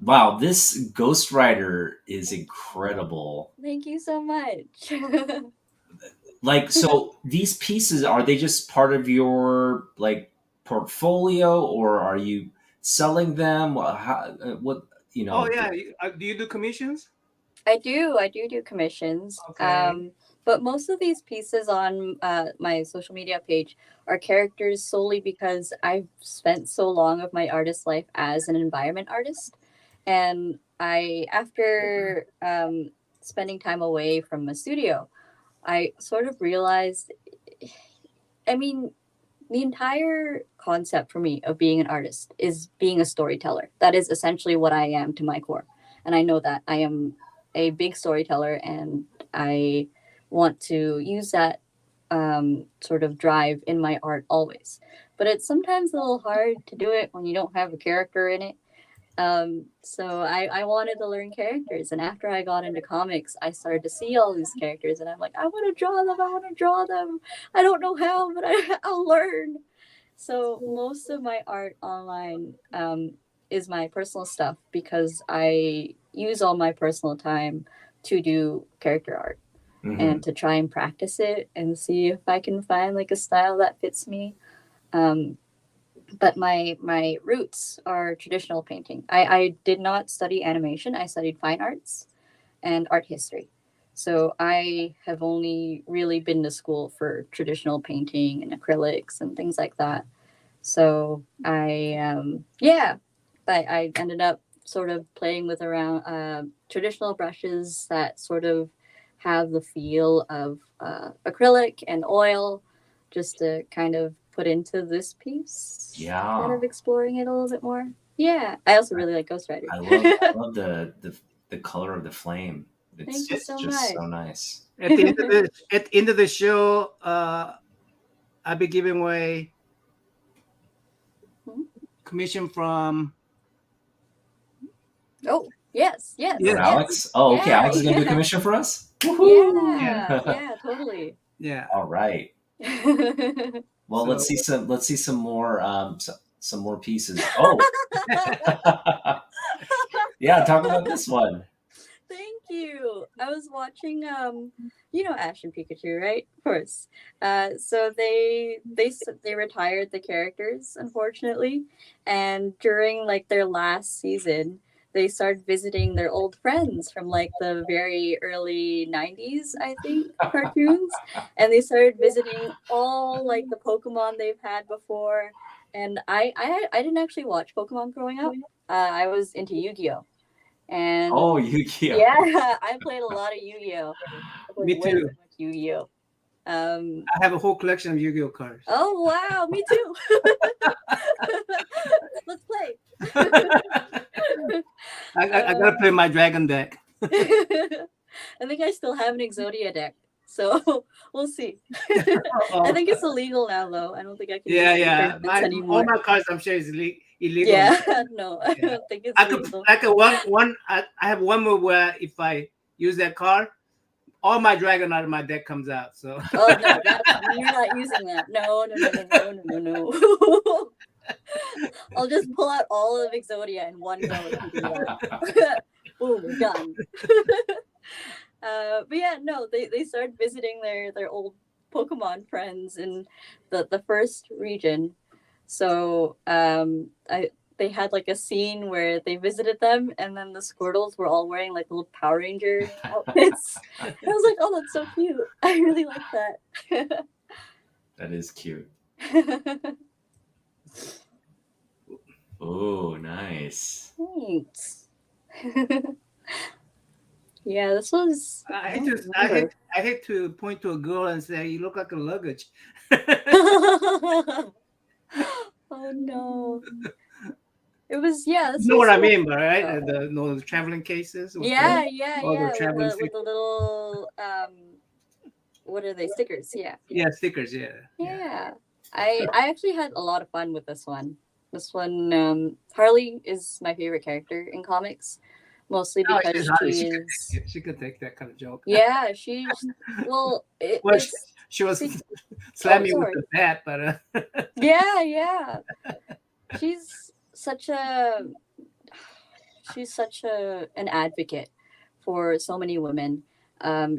Wow, this Ghost Rider is incredible. Thank you so much. Like, so these pieces, are they just part of your like portfolio, or are you selling them? What you oh know? yeah, do you do commissions? I do do commissions. Okay. But most of these pieces on my social media page are characters solely because I've spent so long of my artist life as an environment artist. And after spending time away from a studio, I sort of realized, I mean, the entire concept for me of being an artist is being a storyteller. That is essentially what I am to my core. And I know that I am a big storyteller, and I want to use that sort of drive in my art always. But it's sometimes a little hard to do it when you don't have a character in it. So I wanted to learn characters, and after I got into comics, I started to see all these characters, and I'm like, I want to draw them. I want to draw them. I don't know how, but I'll learn. So most of my art online is my personal stuff because I use all my personal time to do character art and to try and practice it and see if I can find like a style that fits me. Um, but my roots are traditional painting. I did not study animation. I studied fine arts and art history. So I have only really been to school for traditional painting and acrylics and things like that. So I ended up sort of playing with around traditional brushes that sort of have the feel of acrylic and oil, just to kind of put into this piece. Yeah. Kind of exploring it a little bit more. Yeah. I also really like Ghost Rider. I love the color of the flame. It's Thank you so just much. so nice. At the end of the show, I'll be giving away commission from. Oh, yes. For Alex? Oh, okay. Yeah, Alex is gonna do a commission for us? Yeah, totally. Yeah. All right. Well, So- let's see some more some more pieces. Oh. Yeah, talk about this one. Thank you. I was watching you know Ash and Pikachu, right? Of course. So they retired the characters, unfortunately, and during like their last season, they started visiting their old friends from like the very early 90s, I think, cartoons, and they started visiting all like the Pokemon they've had before. And I didn't actually watch Pokemon growing up. I was into Yu-Gi-Oh! And Oh, Yu-Gi-Oh! yeah, I played a lot of Yu-Gi-Oh! I played Me way too. too much Yu-Gi-Oh! I have a whole collection of Yu-Gi-Oh cards. Oh wow, me too. Let's play. I gotta play my dragon deck. I think I still have an Exodia deck, so we'll see. I think it's illegal now, though. I don't think I can. Yeah, use yeah. tournaments All anymore. my cards, I'm sure, is illegal. Yeah, no, I don't think it's legal. I have one move where if I use that card, all my dragon out of my deck comes out. So. Oh no, you're not using that. No. I'll just pull out all of Exodia in one go if you do that. Boom, done. But yeah, no, they started visiting their old Pokemon friends in the first region. So they had like a scene where they visited them, and then the Squirtles were all wearing like little Power Ranger outfits. And I was like, oh, that's so cute. I really like that. That is cute. Oh, nice. Thanks. Yeah, this was. I hate to point to a girl and say you look like a luggage. Oh no! It was You know what I mean, but right? The traveling cases. Yeah. With With the little what are they, stickers? Yeah, stickers. Yeah. I actually had a lot of fun with this one. This one, Harley is my favorite character in comics, mostly because she could take that kind of joke. Yeah, she's she was slamming with the bat, but yeah. She's such an advocate for so many women.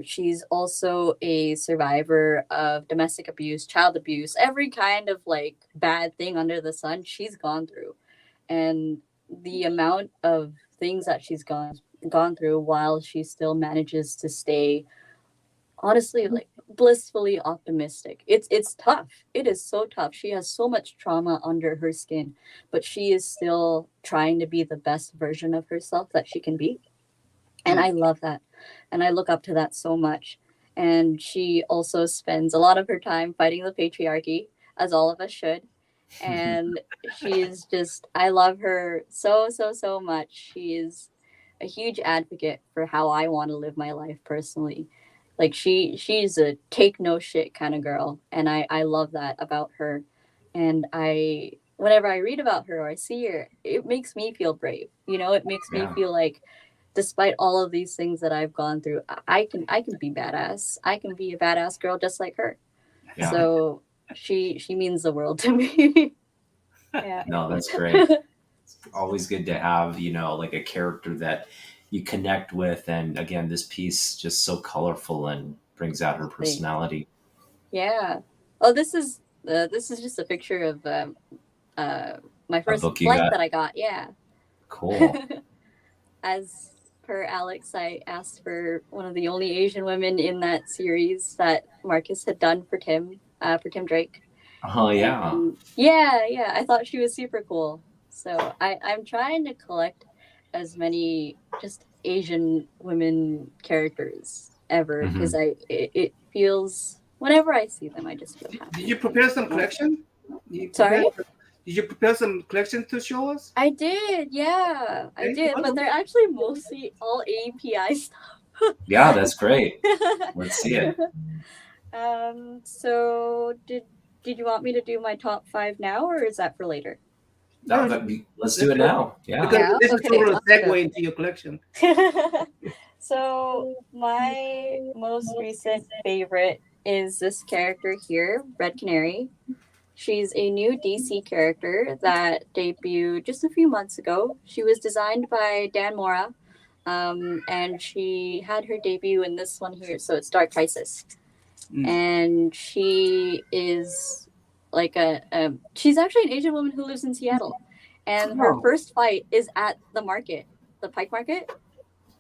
She's also a survivor of domestic abuse, child abuse, every kind of like bad thing under the sun she's gone through. And the amount of things that she's gone through while she still manages to stay honestly like blissfully optimistic. It's tough. It is so tough. She has so much trauma under her skin, but she is still trying to be the best version of herself that she can be. And I love that. And I look up to that so much. And she also spends a lot of her time fighting the patriarchy, as all of us should. And she's just, I love her so, so, so much. She is a huge advocate for how I want to live my life personally. Like she's a take no shit kind of girl. And I love that about her. And whenever I read about her or I see her, it makes me feel brave. It makes me Yeah. feel like despite all of these things that I've gone through, I can be badass. I can be a badass girl just like her. Yeah. So she means the world to me. Yeah. No, that's great. It's always good to have, like a character that you connect with. And again, this piece just so colorful and brings out her personality. Yeah. Oh, this is just a picture of my first book you flight got? that I got. Yeah. Cool. As per Alex, I asked for one of the only Asian women in that series that Marcus had done for Tim Drake. Oh, yeah. And yeah, I thought she was super cool. So I'm trying to collect as many just Asian women characters ever because it feels whenever I see them I just feel happy. Did you prepare some collection? Sorry? Did you prepare some collection to show us? I did, yeah. I did, but they're actually mostly all API stuff. Yeah, that's great. Let's see it. So did you want me to do my top 5 now, or is that for later? No, let's do it now. Yeah. Because this is sort of a let's go. segue into your collection. So my most recent favorite is this character here, Red Canary. She's a new DC character that debuted just a few months ago. She was designed by Dan Mora, and she had her debut in this one here. So it's Dark Crisis. And she is like she's actually an Asian woman who lives in Seattle, and her first fight is at the market, the Pike Market.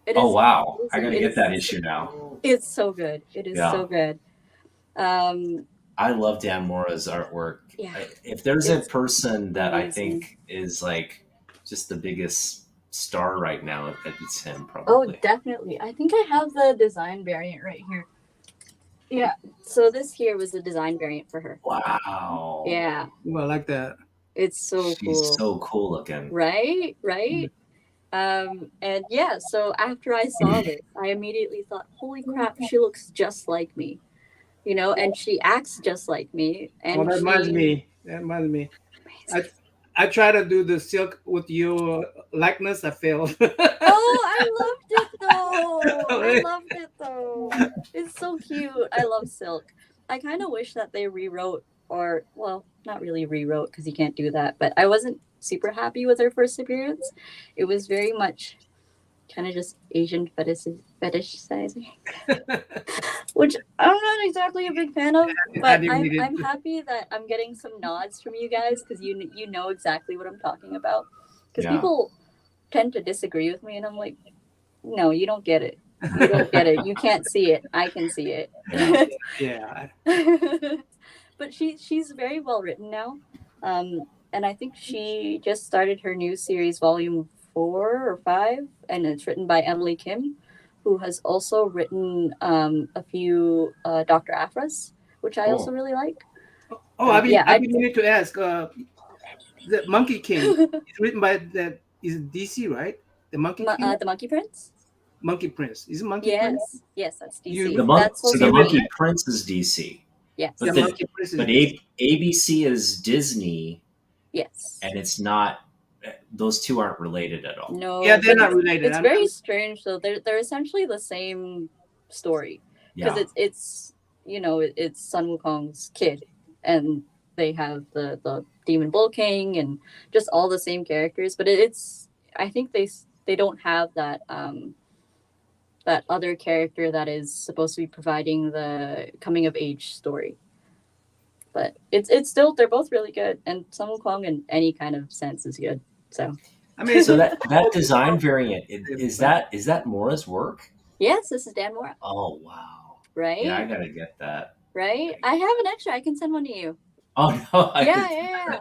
Wow! I gotta get that issue now. It's so good. It is so good. I love Dan Mora's artwork. Yeah, if there's a person that amazing. I think is like just the biggest star right now, it's him probably. Oh, definitely. I think I have the design variant right here. Yeah. So this here was the design variant for her. Wow. Yeah. Well, I like that. It's so cool. She's so cool looking. Right? And yeah, so after I saw this, I immediately thought, holy crap, she looks just like me. And she acts just like me. And that reminds me. I tried to do the silk with your likeness. I failed. I loved it though. It's so cute. I love Silk. I kind of wish that they rewrote, or well, not really rewrote because you can't do that. But I wasn't super happy with her first appearance. It was very much kind of just Asian fetishizing, which I'm not exactly a big fan of. But I'm happy that I'm getting some nods from you guys because you know exactly what I'm talking about. Because people tend to disagree with me, and I'm like, no, you don't get it. You don't get it. You can't see it. I can see it. Yeah. But she's very well written now, and I think she just started her new series, volume 4 or 5, and it's written by Emily Kim, who has also written a few Dr. Aphras, which I also really like. I've been meaning to ask. The Monkey King is written by is DC, right? The Monkey King? The Monkey Prince. Monkey Prince. Is it Monkey Prince? Yes, that's DC. The Monkey Prince is DC. Yes. But ABC is Disney. Yes. And it's not. Those two aren't related at all. No. Yeah, they're not related. It's very strange though. They're essentially the same story because it's it's Sun Wukong's kid, and they have the Demon Bull King and just all the same characters. But I think they don't have that that other character that is supposed to be providing the coming of age story. But it's still, they're both really good, and Sun Wukong in any kind of sense is good. So so that design variant is that Mora's work? Yes, this is Dan Mora. Oh wow! right? Yeah, I gotta get that. Right? I have an extra. I can send one to you. Oh no, Yeah.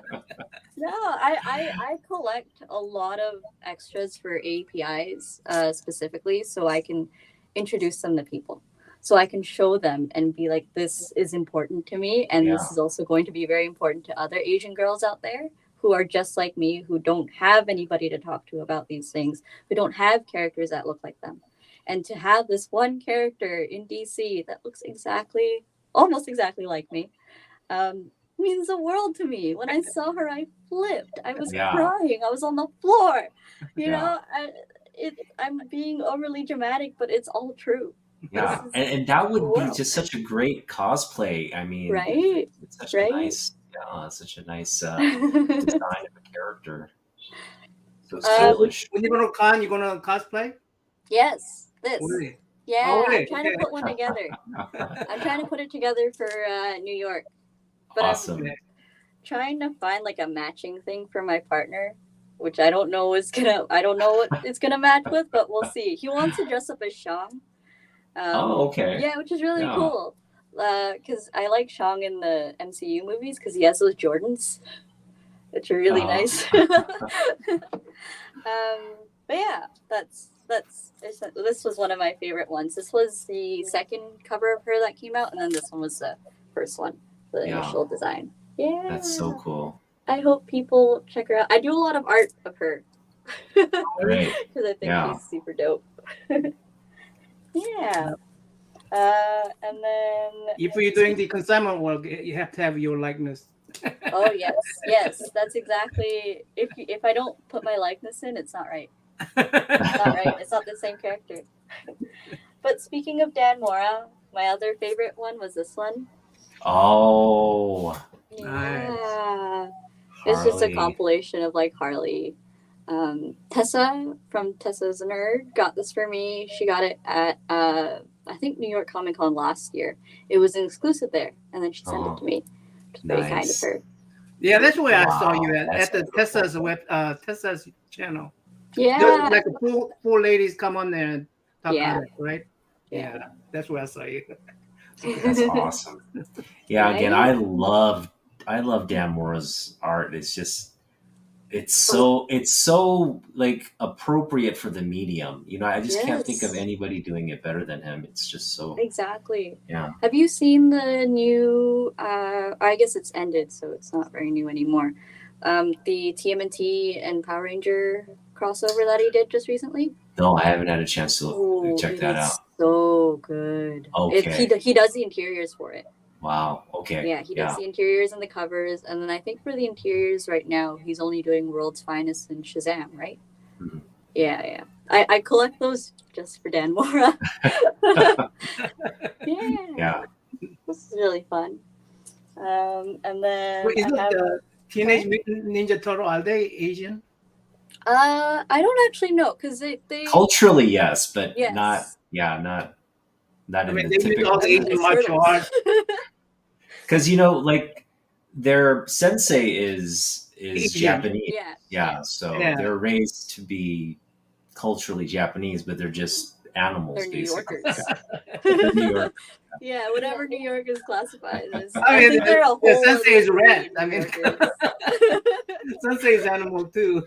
No, I collect a lot of extras for APIs specifically, so I can introduce them to people. So I can show them and be like, this is important to me, and this Yeah. is also going to be very important to other Asian girls out there who are just like me, who don't have anybody to talk to about these things, who don't have characters that look like them. And to have this one character in DC that looks almost exactly like me, um, means the world to me. When I saw her, I flipped. I was Yeah. crying. I was on the floor. You Yeah. know, I'm being overly dramatic, but it's all true. Yeah, This is and that the would be world. just such a great cosplay. I mean, Right? it's such a Right? nice, such a nice design of a character. So stylish. When you go to con, you're gonna cosplay? Yes, this. Really? Yeah, Oh, really? I'm trying to Okay. put one together. I'm trying to put it together for New York. But Awesome. I'm trying to find like a matching thing for my partner, which I don't know I don't know what it's gonna match with, but we'll see. He wants to dress up as Shang. Oh, okay. Yeah, which is really Yeah. cool. Because I like Shang in the MCU movies because he has those Jordans, which are really nice. But yeah, this was one of my favorite ones. This was the second cover of her that came out, and then this one was the first one, the initial design. Yeah, That's so cool. I hope people check her out. I do a lot of art of her. Great. Because I think she's super dope. Yeah. And then If you're doing the consignment work, you have to have your likeness. oh yes, that's exactly. If I don't put my likeness in, it's not right. It's not right. It's not the same character. But speaking of Dan Mora, my other favorite one was this one. Oh. Yeah. It's just a compilation of like Harley. Tessa from Tessa's a Nerd got this for me. She got it at I think New York Comic Con last year. It was an exclusive there, and then she sent it to me. Which is very kind of her. Yeah, that's where I saw you at the Tessa's Tessa's channel. Yeah, like four ladies come on there and talk about it, right? Yeah, that's where I saw you. That's awesome. Yeah, again, I love Dan Mora's art. It's just it's so like appropriate for the medium. You know, I just can't think of anybody doing it better than him. It's just so exactly. Yeah. Have you seen the new? I guess it's ended, so it's not very new anymore. The TMNT and Power Ranger crossover that he did just recently. No, I haven't had a chance to check that out. So good. Okay. He does the interiors for it. Wow. Okay. Yeah, he does the interiors and the covers, and then I think for the interiors right now, he's only doing World's Finest and Shazam, right? Mm-hmm. Yeah. I collect those just for Dan Mora. Yeah. This is really fun. And then Teenage Mutant Ninja Turtle. Are they Asian? I don't actually know because they culturally yes, but yes. not I mean, in they the typical all the Asian martial arts. Because like their sensei is Japanese. So they're raised to be culturally Japanese, but they're just animals. They're New basically. Yorkers. They're New York. Yeah, whatever New York is classified as. I mean, they're a whole sensei is red. I mean, Yorkers. sensei is animal too.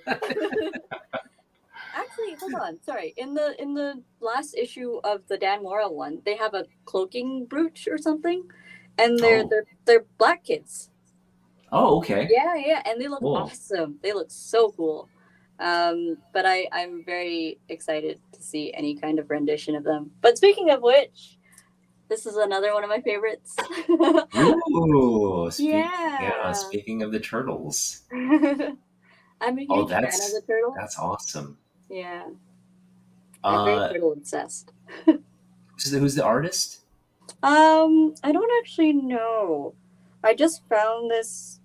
Actually, hold on. Sorry. In the last issue of the Dan Mora one, they have a cloaking brooch or something, and they're black kids. Oh, okay. Yeah, and they look awesome. They look so cool. But I'm very excited to see any kind of rendition of them. But speaking of which, this is another one of my favorites. Ooh, yeah. Speaking of the turtles, I'm a huge fan of the turtles. That's awesome. Yeah, I'm very turtle obsessed. Who's the artist? I don't actually know. I just found this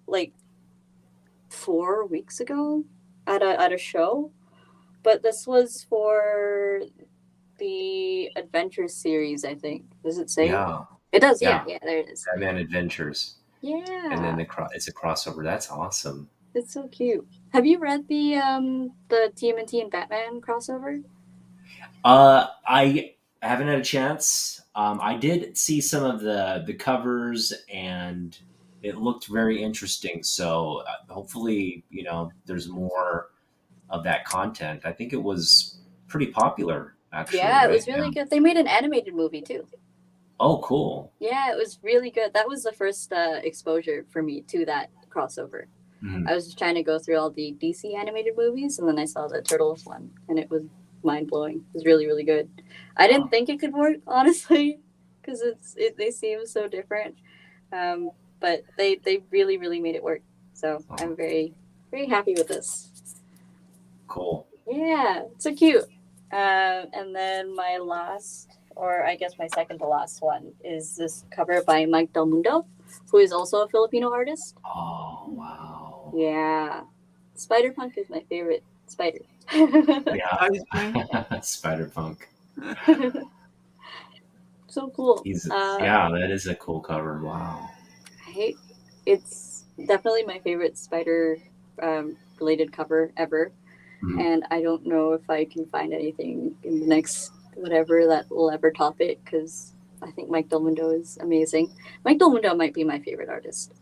like 4 weeks ago at a show, but this was for the Adventure series, I think. Does it say? Yeah. It does. Yeah, there it is. Batman Adventures. Yeah. And then it's a crossover. That's awesome. It's so cute. Have you read the TMNT and Batman crossover? I haven't had a chance. I did see some of the covers, and it looked very interesting. So hopefully, there's more of that content. I think it was pretty popular, actually, Yeah, it right? was really Yeah. good. They made an animated movie too. Oh, cool. Yeah, it was really good. That was the first exposure for me to that crossover. Mhm. I was just trying to go through all the DC animated movies, and then I saw the Turtles one, and it was mind blowing. It was really, really good. I didn't think it could work, honestly, because they seem so different. Um, but they really, really made it work. So I'm very, very happy with this. Cool. Yeah, it's so cute. And then my last, or I guess my second to last one, is this cover by Mike Del Mundo, who is also a Filipino artist. Oh, wow. Yeah. Spider Punk is my favorite spider. How he's playing? Yeah. Spider Punk. So cool. Yeah, that is a cool cover. Wow. Right? It's definitely my favorite spider related cover ever. Mhm. And I don't know if I can find anything in the next whatever that will ever top it, because I think Mike Del Mundo is amazing. Mike Del Mundo might be my favorite artist.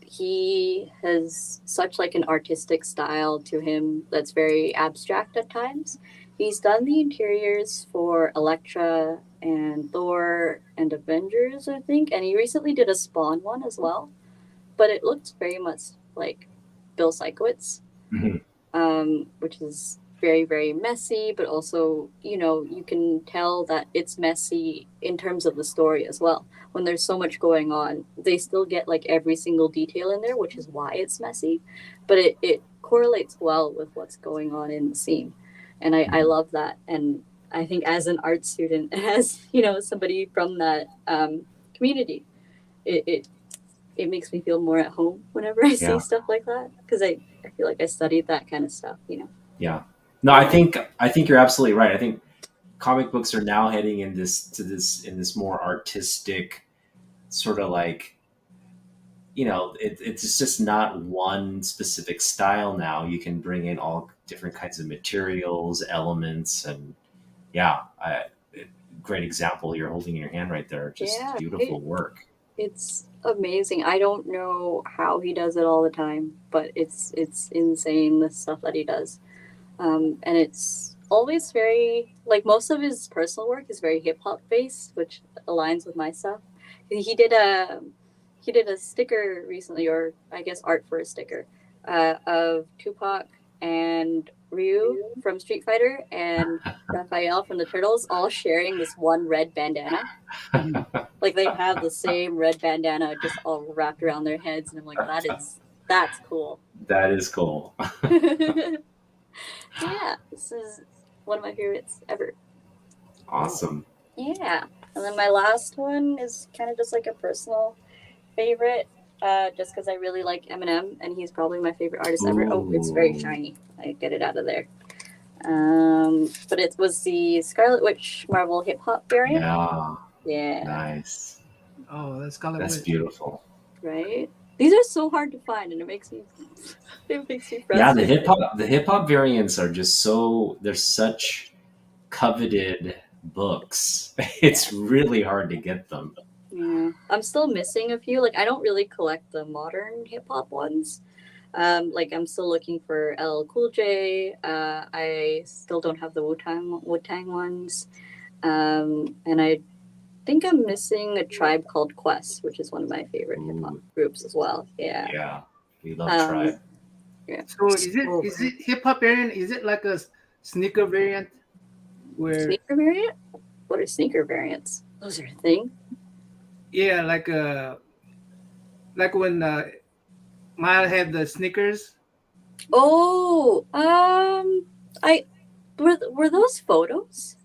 He has such like an artistic style to him that's very abstract at times. He's done the interiors for Elektra and Thor and Avengers, I think, and he recently did a Spawn one as well. But it looks very much like Bill Sikowitz, Mhm. which is very, very messy, but also, you can tell that it's messy in terms of the story as well. When there's so much going on, they still get like every single detail in there, which is why it's messy, but it correlates well with what's going on in the scene. And I love that. And I think as an art student, as, somebody from that community, it it makes me feel more at home whenever I see Yeah. stuff like that, because I feel like I studied that kind of stuff. Yeah. No, I think you're absolutely right. I think comic books are now heading in this more artistic sort of like, it's just not one specific style now. You can bring in all different kinds of materials, elements, and yeah, great example you're holding in your hand right there. Just Yeah, beautiful work. it's amazing. I don't know how he does it all the time, but it's insane, the stuff that he does. And it's always very, like, most of his personal work is very hip hop based, which aligns with my stuff. He did a he did a sticker recently, or I guess art for a sticker, of Tupac and Ryu from Street Fighter and Raphael from the Turtles all sharing this one red bandana. Like, they have the same red bandana just all wrapped around their heads, and I'm like, that's cool. That is cool. So yeah, this is one of my favorites ever. Awesome. Yeah. And then my last one is kind of just like a personal favorite, just because I really like Eminem, and he's probably my favorite artist ever. Oh, it's very Ooh. shiny. I get it out of there. But it was the Scarlet Witch Marvel hip hop variant. Yeah. Yeah. Nice. Oh, that's Scarlet That's Witch. beautiful. Right. These are so hard to find, and it makes me frustrated. Yeah, the hip hop variants are just they're such coveted books. It's really hard to get them. Yeah, I'm still missing a few. Like, I don't really collect the modern hip hop ones. Like, I'm still looking for LL Cool J. I still don't have the Wu-Tang ones. And I think I'm missing a Tribe Called Quest, which is one of my favorite hip hop Ooh. groups as well. Yeah. Yeah. We love Um, Tribe. yeah. So is it hip hop variant? Is it like a sneaker variant? Where Sneaker variant? What are sneaker variants? Those are a thing. yeah, like when Mile had the sneakers. Oh, I were those photos?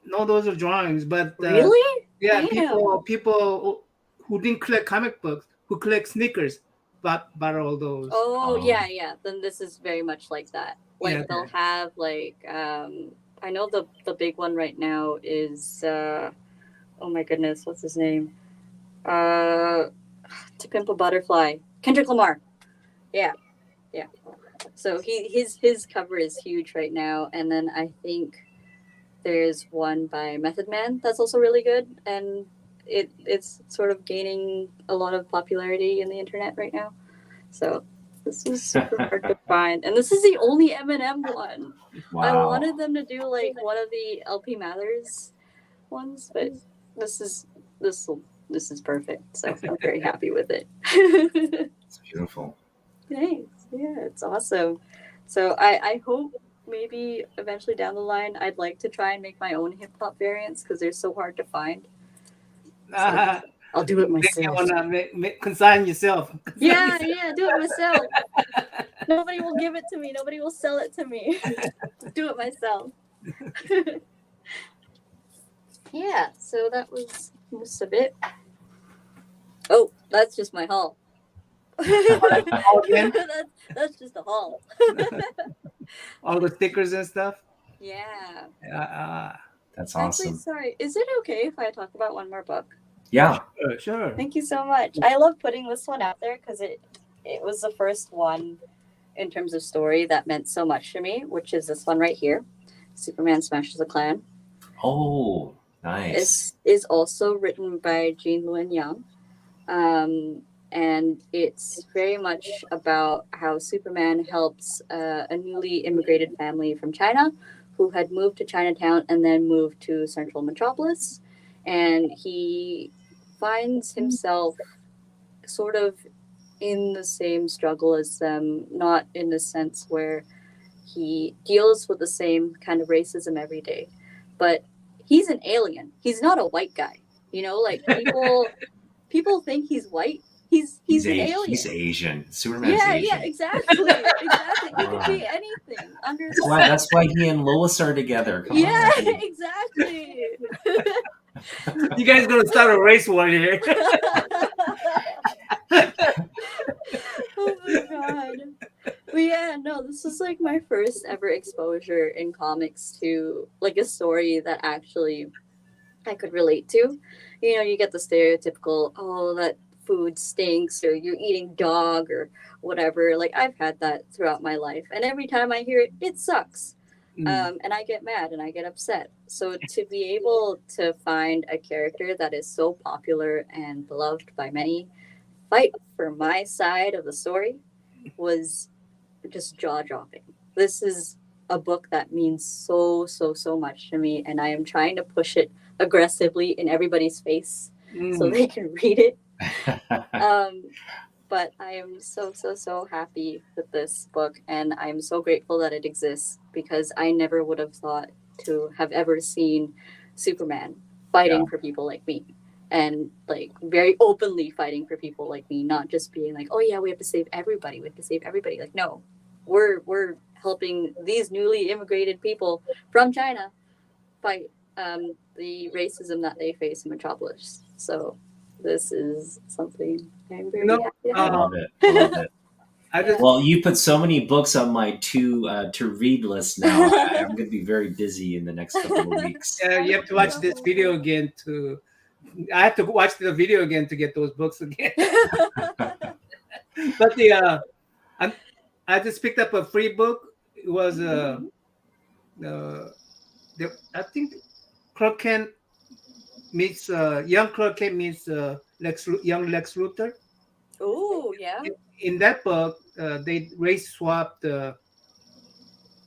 No, those are drawings, but Really? yeah, Damn. people who didn't collect comic books, who collect sneakers, bought all those. Oh, Um, yeah. Then this is very much like that. Like, Yeah, they'll have like I know the big one right now is oh my goodness, what's his name? Uh To Pimp a Butterfly. Kendrick Lamar. Yeah. So his cover is huge right now, and then I think there's one by Method Man that's also really good, and it's sort of gaining a lot of popularity in the internet right now. So this was super hard to find, and this is the only Eminem one. Wow. I wanted them to do like one of the LP Mathers ones, but this is this this is perfect. So I'm very happy with it. It's beautiful. Thanks. Yeah, it's awesome. So I hope maybe eventually down the line I'd like to try and make my own hip hop variants because they're so hard to find. So I'll do it myself. Consign yourself. Yeah, do it myself. Nobody will give it to me. Nobody will sell it to me. Do it myself. Yeah, so that was most of it. Oh, that's just my haul. That's just a haul. All the stickers and stuff. Yeah. That's Actually, awesome. sorry. Is it okay if I talk about one more book? Yeah. Sure. Thank you so much. I love putting this one out there because it was the first one in terms of story that meant so much to me, which is this one right here. Superman Smashes a Clan. Oh, nice. This is also written by Jean Luen Yang. And it's very much about how Superman helps a newly immigrated family from China who had moved to Chinatown and then moved to Central Metropolis. And he finds himself sort of in the same struggle as them, not in the sense where he deals with the same kind of racism every day, but he's an alien. He's not a white guy. You know, like people think he's white. He's an alien. He's Asian. Superman's yeah, Asian. Yeah, exactly. He could be anything under the sun. That's why he and Lois are together. Come on. Exactly. You guys gonna start a race war here. Oh my god. But yeah, no, this was like my first ever exposure in comics to like a story that actually I could relate to. You know, you get the stereotypical, oh, that food stinks, or you're eating dog, or whatever. Like, I've had that throughout my life. And every time I hear it, it sucks. And I get mad and I get upset. So to be able to find a character that is so popular and beloved by many fight for my side of the story was just jaw-dropping. This is a book that means so much to me, and I am trying to push it aggressively in everybody's face so they can read it. But I am so happy with this book, and I'm so grateful that it exists because I never would have thought to have ever seen Superman fighting for people like me, and like very openly fighting for people like me, not just being like, oh yeah, we have to save everybody. Like, no, we're helping these newly immigrated people from China fight the racism that they face in Metropolis. So this is something I'm very happy I love it. Well, you put so many books on my to read list now. I'm going to be very busy in the next couple of weeks. Yeah, you have to watch this video again to. I have to watch the video again to get those books again. But I just picked up a free book. It was I think Clark Kent meets young Clark Kent meets young Lex Luthor. Oh yeah. In that book, they race swapped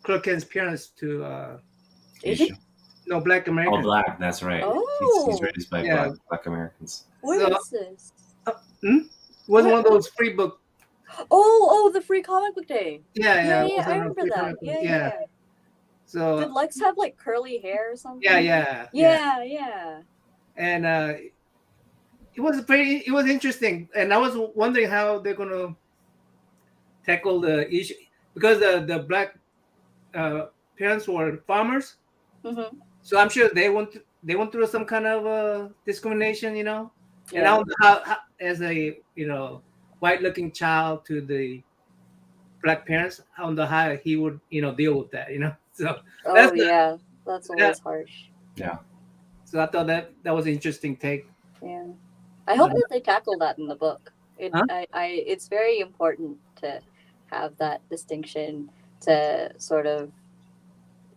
Clark Kent's parents to Asian? No, Black American. Oh, Black. That's right. Oh. He's raised by Black Americans. What is this? Was one of those free book. Oh, the free comic book day. Yeah. I remember that. Yeah. So did Lex have like curly hair or something? Yeah. And it was interesting, and I was wondering how they're gonna tackle the issue because the Black parents were farmers. Mm-hmm. So I'm sure they went through some kind of discrimination, you know. Yeah. And I don't know how as a white-looking child to the Black parents, I don't know how he would deal with that, you know. So that's always harsh. Yeah. So I thought that was an interesting take. Yeah, I hope that they tackle that in the book. It's very important to have that distinction to sort of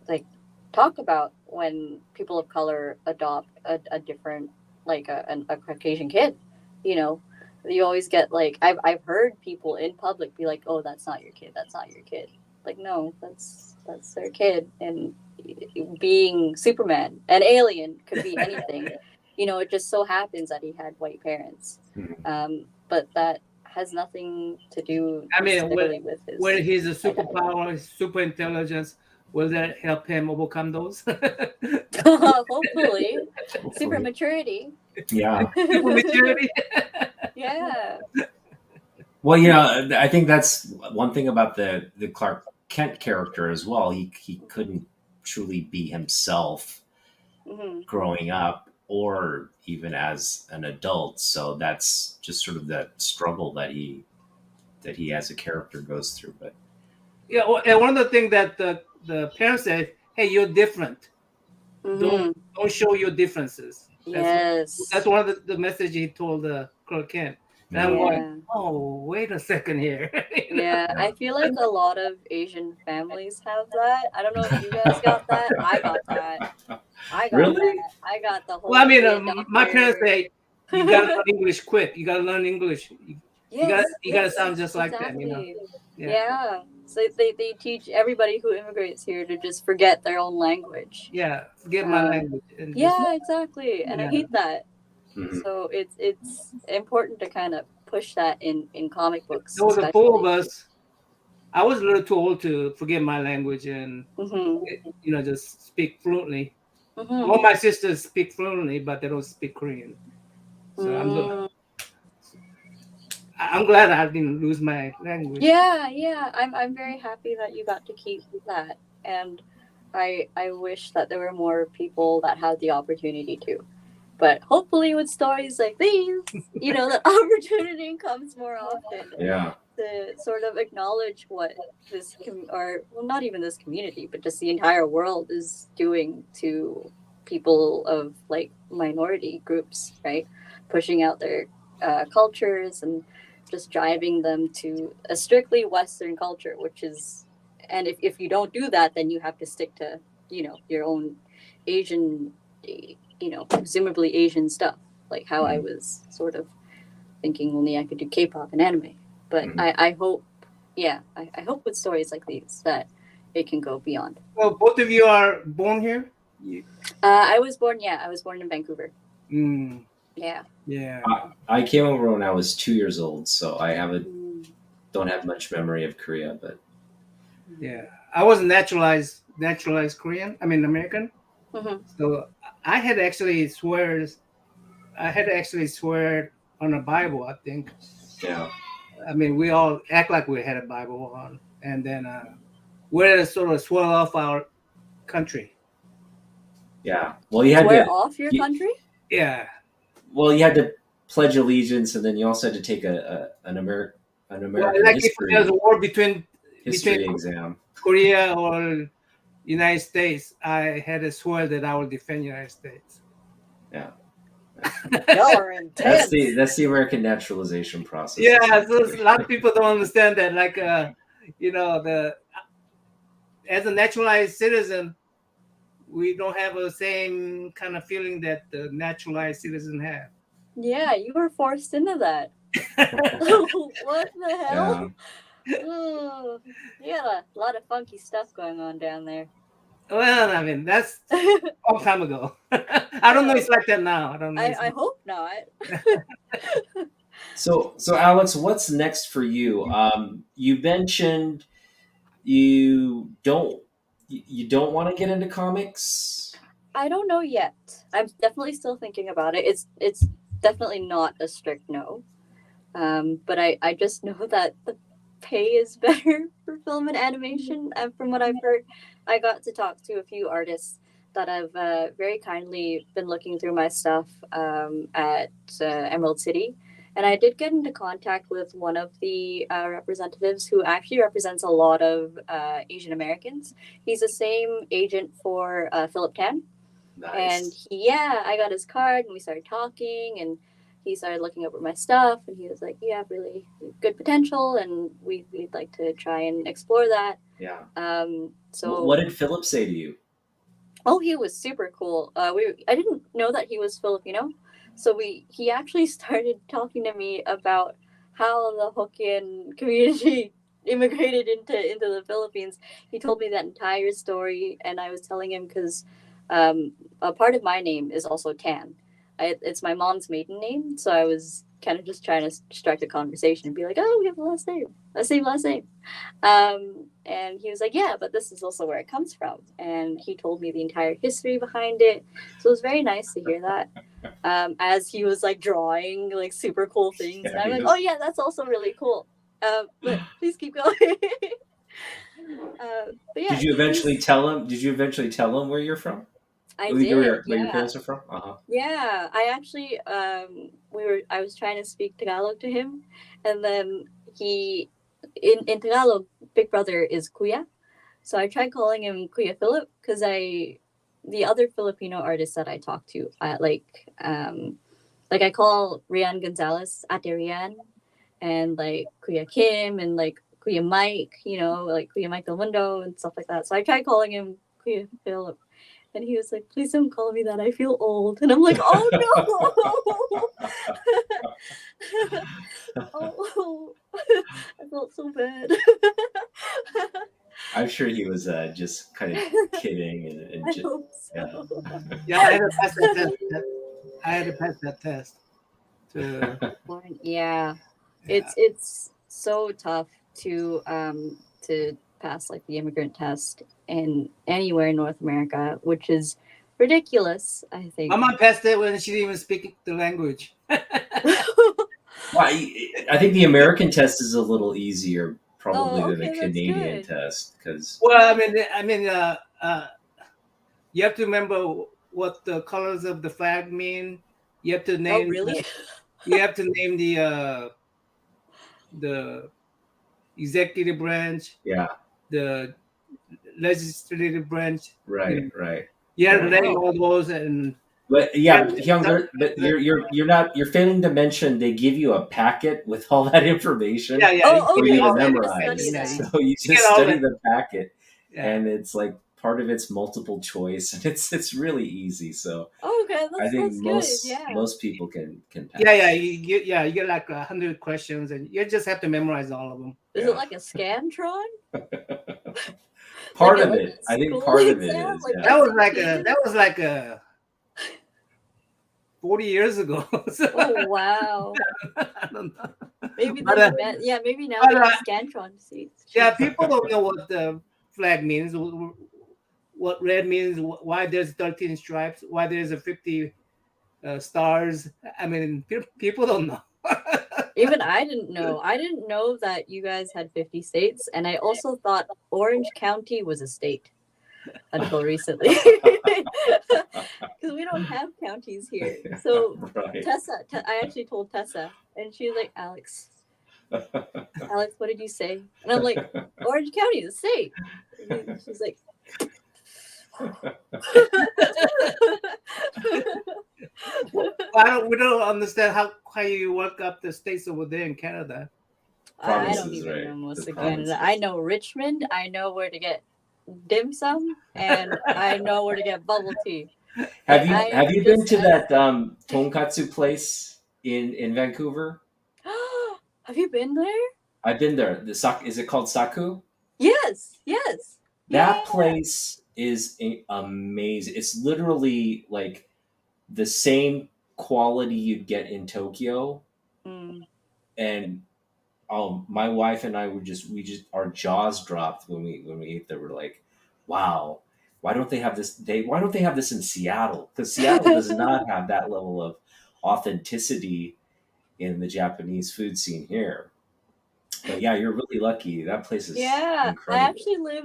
like talk about when people of color adopt a different, like a Caucasian kid, you know, you always get like, I've heard people in public be like, oh, that's not your kid, that's not your kid. Like, no, that's their kid. And being Superman, an alien could be anything. You know, it just so happens that he had white parents. But that has nothing to do I mean, necessarily with his when he's a identity. superpower, super intelligence, will that help him overcome those? Hopefully. Super Hopefully. maturity. Yeah. Super maturity. Yeah. Well, you know, I think that's one thing about the Clark Kent character as well. He couldn't truly be himself Hmm. growing up or even as an adult. So that's just sort of that struggle that he as a character goes through. But Yeah, and one of the things that the parents said, "Hey, you're different. Don't Hmm. don't show your differences." That's Yes. one of the message he told Clark Kent. And I'm mm, going, Yeah. oh, wait a second here. You know? Yeah. I feel like a lot of Asian families have that. I don't know if you guys got that. I got that. I got really? that. I got the Well, I whole mean, be a my parents doctor. say you gotta learn English quick. You gotta learn English. Yes, You gotta yes, sound just like them. You know? exactly. Yeah, Yeah. So they teach everybody who immigrates here to just forget their own language. yeah. Forget my Um, language and just yeah, exactly. And I yeah. hate that. Mhm. So it's important to kind of push that in comic books, There was a four of especially. us. I was a little too old to forget my language and Mhm. just speak fluently. Mhm. All my sisters speak fluently, but they don't speak Korean. So Mm. I'm glad I didn't lose my language. Yeah, yeah. I'm very happy that you got to keep that, and I wish that there were more people that had the opportunity to. But hopefully, with stories like these, you know, that opportunity comes more often Yeah. to sort of acknowledge what this or well, not even this community, but just the entire world is doing to people of like minority groups, right? Pushing out their cultures and just driving them to a strictly Western culture, which is, and if you don't do that, then you have to stick to, you know, your own Asian, you know, presumably Asian stuff, like how I Mhm. was sort of thinking only I could do K-pop and anime. But Mhm. I hope, yeah, I hope with stories like these that it can go beyond. Well, both of you are born here. I was born, yeah, I was born in Vancouver. Mm, Yeah. yeah, I came over when I was 2 years old, so I haven't Mm. don't have much memory of Korea. But yeah. I was naturalized Korean. I mean American. Mm-hmm. So I had actually swear. I had to actually swear on a Bible. I think. yeah, I mean, we all act like we had a Bible on, and then we're to sort of swear off our country. yeah. Well, you had Swear to. off your You, country? Yeah, well, you had to pledge allegiance, and then you also had to take an well, American like if there's a war between history exam. Korea or United States, I had to swear that I will defend United States. Yeah, Y'all are intense. that's the American naturalization process. Yeah, so a lot of people don't understand that. Like, the as a naturalized citizen, we don't have the same kind of feeling that the naturalized citizens have. Yeah, you were forced into that. What the hell? Yeah. Ooh, you got a lot of funky stuff going on down there. Well, I mean, that's a long time ago. I don't know it's like that now. I don't know. I hope not. So Alex, what's next for you? You mentioned you don't want to get into comics. I don't know yet. I'm definitely still thinking about it. It's definitely not a strict no. But I just know that the pay is better for film and animation. From what I've heard, I got to talk to a few artists that have very kindly been looking through my stuff at Emerald City. And I did get into contact with one of the representatives who actually represents a lot of Asian Americans. He's the same agent for Philip Tan. And Nice. yeah, I got his card and we started talking and he started looking over my stuff and he was like, you have really good potential and we'd like to try and explore that. Yeah. So What did Philip say to you? Oh, he was super cool. I didn't know that he was Filipino, so he actually started talking to me about how the Hokkien community immigrated into the Philippines. He told me that entire story, and I was telling him because a part of my name is also Tan. It's my mom's maiden name, so I was kind of just trying to strike a conversation and be like, "Oh, we have the same last name." And he was like, yeah, but this is also where it comes from. And he told me the entire history behind it. So it was very nice to hear that. As he was like drawing like super cool things. And I'm like, oh yeah, that's also really cool. But please keep going. But yeah, Did you eventually tell him? Did you eventually tell him where you're from? I Where did, where your yeah. parents are from? Yeah, I actually I was trying to speak Tagalog to him, and then he in Tagalog, Big Brother is Kuya. So I tried calling him Kuya Philip because the other Filipino artists that I talk to, like I call Rian Gonzalez Ate Rian, and like Kuya Kim and like Kuya Mike, like Kuya Mike Del Mundo and stuff like that. So I tried calling him Kuya Philip, and he was like, "Please don't call me that. I feel old." And I'm like, "Oh no!" Oh, I felt so bad. I'm sure he was just kind of kidding I just, hope so. Yeah, I had to pass that test. I had to pass that test. Yeah, Yeah. it's so tough to pass like the immigrant test in anywhere in North America, which is ridiculous. I think. My mom passed it when she didn't even speak the language. Well, I think the American test is a little easier probably Oh, than the okay, that's Canadian good. test because Well, you have to remember what the colors of the flag mean. You have to Oh, name. really? You have to name the executive branch, yeah, the legislative branch. You know, right. you have to Oh, Right. name wow. all those, and But yeah, yeah, Hyung, but you're failing to mention they give you a packet with all that information yeah, you Oh, for get you okay. to all So I that. need to study memorize. Yeah, that. So you you get just all study that. the packet, Yeah, and it's like part of it's multiple choice, and it's really easy. So Oh, okay, I think that's good. Yeah. most people can yeah. pass. You get like 100 questions, and you just have to memorize all of them. Is it Yeah, like a Scantron? part of Like a it. I think school part of it exam? is Like yeah. SAT? That was like a 40 years ago. So, Oh, wow. I don't know. Maybe But, then yeah, maybe now but they have Scantron seats. yeah, people don't know what the flag means, what red means, why there's 13 stripes, why there's a 50 stars. I mean, people don't know. Even I didn't know. I didn't know that you guys had 50 states, and I also thought Orange County was a state until recently. Because we don't have counties here. So Right. I actually told Tessa, and she was like, Alex, what did you say? And I'm like, Orange County is a state. And she's like, We don't understand how you work up the states over there in Canada. I don't Provinces, even right? know most The of Canada. provinces. I know Richmond. I know where to get dim sum, and I know where to get bubble tea. Have you been to that tonkatsu place in Vancouver? Have you been there? I've been there. Is it called Saku? Yes. That Yeah. place is amazing. It's literally like the same quality you'd get in Tokyo, Mm. and my wife and I we just our jaws dropped when we ate there. We're like, wow, why don't they have this in Seattle? Because Seattle does not have that level of authenticity in the Japanese food scene here. But yeah, you're really lucky. That place is Yeah. I incredible. actually live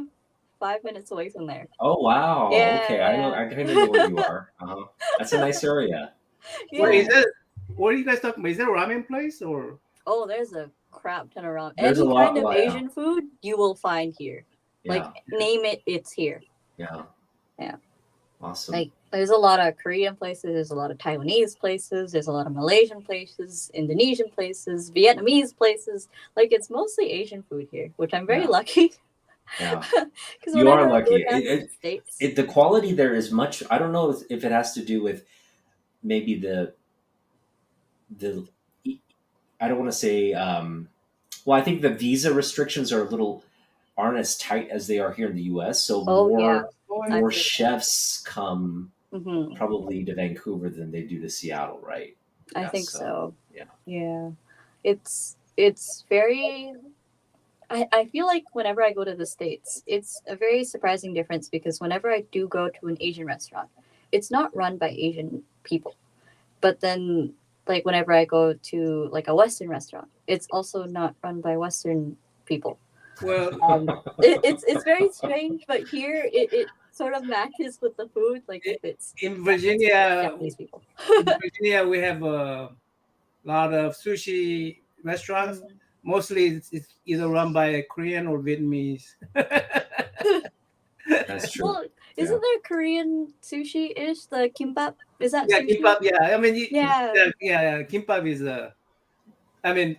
5 minutes away from there. Oh wow. Okay, I kind of know where you are. That's a nice area. What Yeah. is it? What are you guys talking about? Is that a ramen place or? Oh, there's a crap ton of ramen. There's a Any kind of lot. Asian food you will find here. Like Yeah, name it, it's here. yeah, Yeah. awesome. Like there's a lot of Korean places, there's a lot of Taiwanese places, there's a lot of Malaysian places, Indonesian places, Vietnamese places. Like it's mostly Asian food here, which I'm very Yeah. lucky. Yeah. Because You are whenever I go lucky. down to the States, The quality there is much. I don't know if it has to do with maybe the I don't want to say. Well, I think the visa restrictions are a little aren't as tight as they are here in the U.S. So oh yeah, I've more heard chefs come that. probably to Vancouver than they do to Seattle, right? I Yeah. think So so. yeah. Yeah, it's very. I feel like whenever I go to the States, it's a very surprising difference because whenever I do go to an Asian restaurant, it's not run by Asian people. But then, like, whenever I go to, like, a Western restaurant, it's also not run by Western people. Well, It's very strange, but here it sort of matches with the food, like, if it's in Japanese, Virginia, Japanese people. we have a lot of sushi restaurants. Mm. Mostly, it's either run by a Korean or Vietnamese. That's true. Well, Yeah. isn't there Korean sushi-ish? The kimbap? Is that Yeah, sushi? kimbap. Yeah, I mean, Yeah. yeah, kimbap is a. I mean,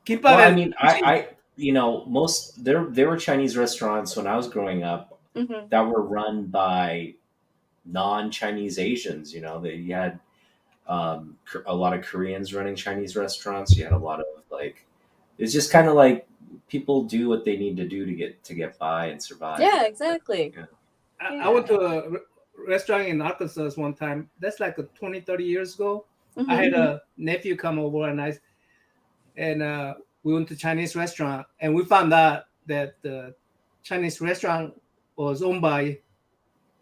Well, kimbap I and mean, sushi. most there were Chinese restaurants when I was growing up Mm-hmm. that were run by non-Chinese Asians. You had a lot of Koreans running Chinese restaurants. You had a lot of like, it's just kind of like people do what they need to do to get by and survive. Yeah, exactly. Yeah. I Yeah. went to a restaurant in Arkansas one time. That's like 20, 30 years ago. I had Mm-hmm. a nephew come over and we went to Chinese restaurant and we found out that the Chinese restaurant was owned by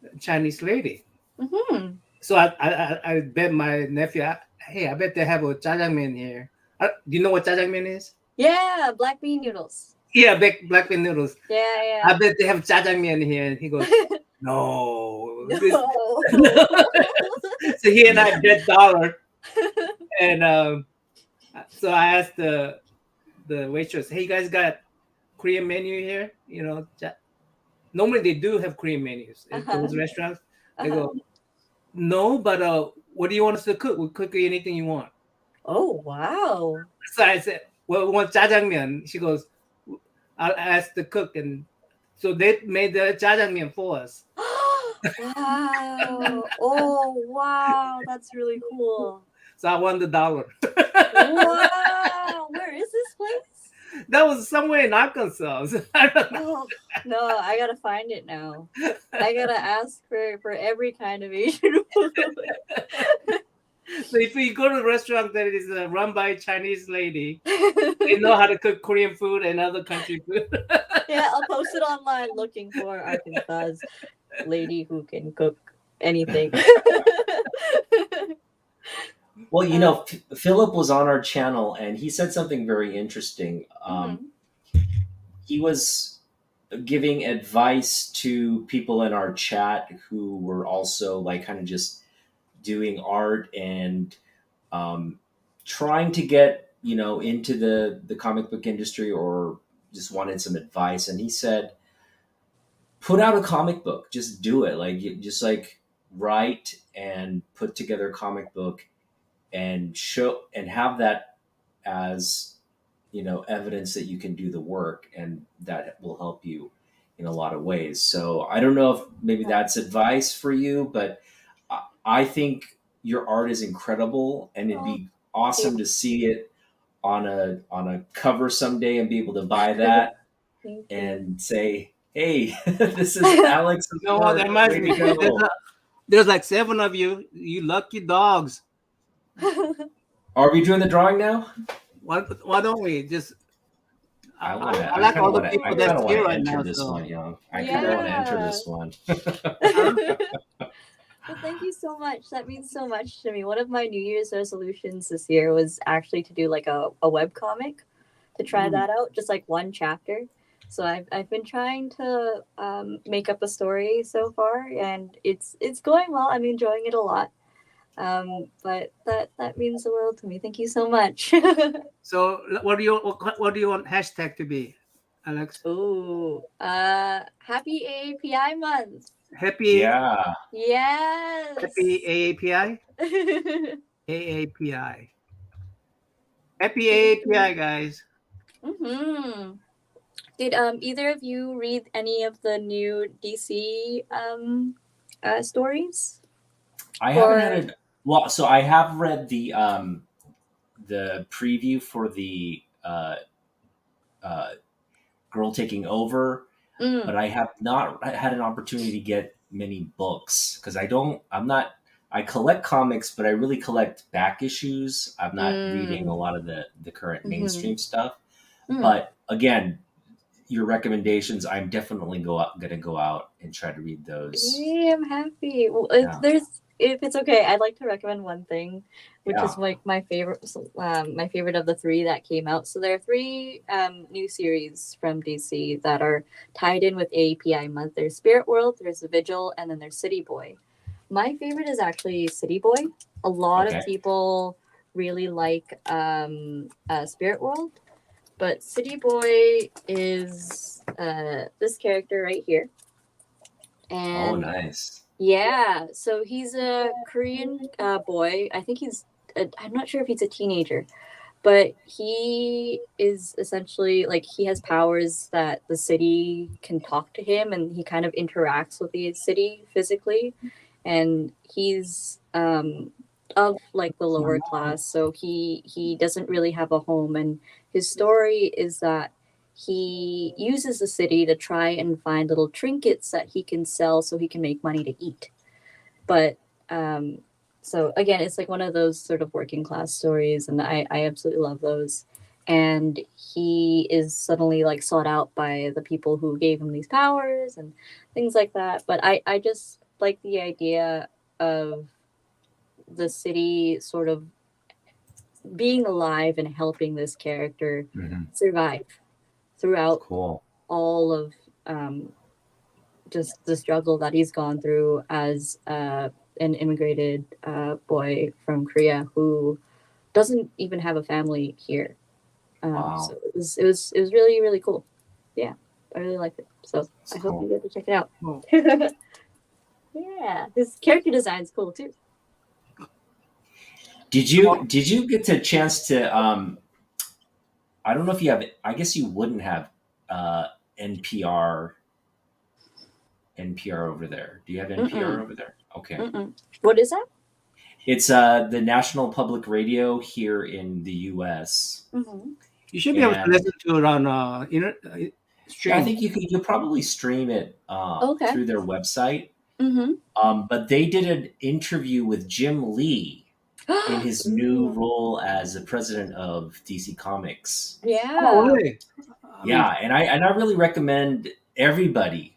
a Chinese lady. Mm-hmm. So I bet my nephew, hey, I bet they have a jajangmyeon here. Do you know what jajangmyeon is? Yeah, black bean noodles. Yeah, black bean noodles. Yeah, I bet they have jajangmyeon here. And he goes, yeah. no. No. So he and I bet dollar. And so I asked the waitress, hey, you guys got Korean menu here? Normally they do have Korean menus at Uh-huh. those restaurants. They Uh-huh. go, no, but what do you want us to cook? We'll cook you anything you want. Oh, wow. So I said, well, we want jajangmyeon. She goes, I'll ask the cook. And so they made the jajangmyeon for us. Wow. Oh, wow. That's really cool. So I won the dollar. Wow. Where is this place? That was somewhere in Arkansas. I don't know. Oh, no, I gotta find it now. I gotta ask for every kind of Asian food. So if you go to a restaurant that is run by a Chinese lady, they know how to cook Korean food and other country food. Yeah, I'll post it online looking for Arkansas's lady who can cook anything. Well, Philip was on our channel and he said something very interesting. He was giving advice to people in our chat who were also like kind of just doing art and trying to get into the comic book industry or just wanted some advice. And he said, put out a comic book, just do it, just like write and put together a comic book and show and have that as evidence that you can do the work, and that will help you in a lot of ways. So I don't know if maybe that's advice for you, but I think your art is incredible, and it'd be awesome to see it on a cover someday and be able to buy that and say, hey, this is Alex. No, that reminds me. There's like 7 of you. You lucky dogs. Are we doing the drawing now? Why don't we just? I I like all the wanna, people I that's kind of here want to right enter now. this So. one, Young. I kind of want to enter this one. Well, thank you so much. That means so much to me. One of my New Year's resolutions this year was actually to do like a web comic, to try that out, just like one chapter. So I've been trying to make up a story so far, and it's going well. I'm enjoying it a lot. But that means the world to me. Thank you so much. So what do you want hashtag to be, Alex? Ooh, happy AAPI month. Happy. Yeah. Yes. Happy AAPI. AAPI. Happy AAPI, guys. Mm-hmm. Did either of you read any of the new DC stories? I haven't Or had it. Well, so I have read the preview for the uh, Girl Taking Over, but mm, I have not had an opportunity to get many books because I don't. I'm not. I collect comics, but I really collect back issues. I'm not reading a mm, lot of the current mm-hmm, mainstream stuff. mm. But again, your recommendations, I'm definitely gonna go out and try to read those. Yay, I'm happy. Well, Yeah, if it's okay, I'd like to recommend one thing, which yeah. is like my favorite of the three that came out. So there are three new series from DC that are tied in with AAPI month. There's Spirit World, there's The Vigil, and then there's City Boy. My favorite is actually City Boy. A lot of Okay. people really like Spirit World, but City Boy is this character right here. Oh, And nice. yeah, so he's a Korean boy. I think I'm not sure if he's a teenager, but he is essentially like he has powers that the city can talk to him, and he kind of interacts with the city physically. And he's of like the lower class, so he doesn't really have a home. And his story is that he uses the city to try and find little trinkets that he can sell so he can make money to eat. But um, so again, it's like one of those sort of working class stories, and I absolutely love those. And he is suddenly like sought out by the people who gave him these powers and things like that. But I just like the idea of the city sort of being alive and helping this character Hmm. survive throughout Cool. all of um, just the struggle that he's gone through as an immigrated boy from Korea who doesn't even have a family here. So Wow. it was really really cool. Yeah, I really liked it. So That's I hope you cool. get to check it out. Oh, Yeah, his character design's cool too. Did you get a chance to I don't know if you have I guess you wouldn't have uh NPR NPR over there. Do you have NPR Mm-mm, over there? Okay. mm-mm. What is that? It's the National Public Radio here in the US. Mm-hmm. you should be able to And listen to it on yeah, I stream. think you probably stream it Okay. through their website. Mm-hmm. But they did an interview with Jim Lee in his new Ooh, role as the president of DC Comics. Oh, yeah. really? I mean, Yeah, and I really recommend everybody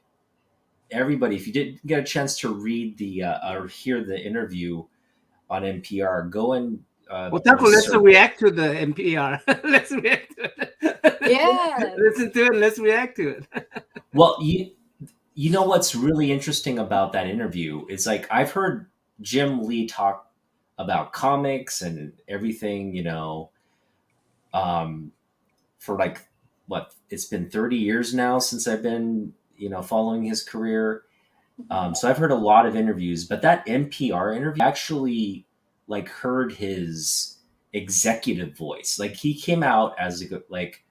if you didn't get a chance to read the or hear the interview on NPR, go and Otaku, just let's search. react to the NPR. Let's react to it. Yeah. Listen to it and let's react to it. Well, you know what's really interesting about that interview is like I've heard Jim Lee talk about comics and everything, um, for like what it's been 30 years now since I've been following his career. So I've heard a lot of interviews, but that NPR interview actually like heard his executive voice. Like he came out as like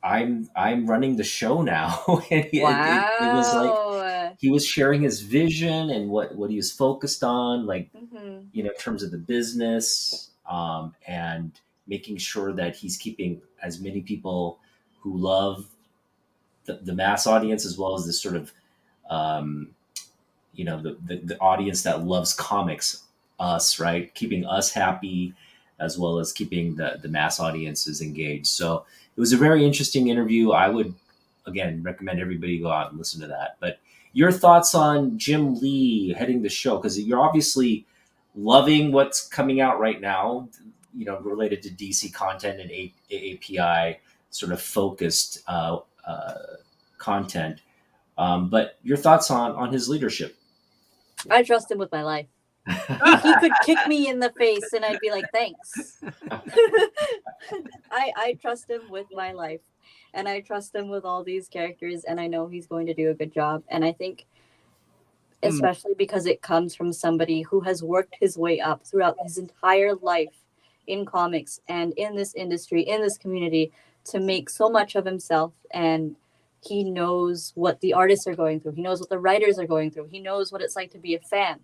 I'm running the show now, and it was like Wow. he was sharing his vision and what he was focused on, like Mm-hmm. in terms of the business, and making sure that he's keeping as many people who love the mass audience as well as this sort of um, the audience that loves comics, us, right, keeping us happy as well as keeping the mass audiences engaged. So it was a very interesting interview. I would again recommend everybody go out and listen to that. But your thoughts on Jim Lee heading the show, because you're obviously loving what's coming out right now, related to DC content and AAPI sort of focused content. But your thoughts on his leadership? I trust him with my life. He could kick me in the face and I'd be like, thanks. I trust him with my life. And I trust him with all these characters, and I know he's going to do a good job. And I think Hmm. especially because it comes from somebody who has worked his way up throughout his entire life in comics and in this industry, in this community, to make so much of himself, and he knows what the artists are going through. He knows what the writers are going through. He knows what it's like to be a fan.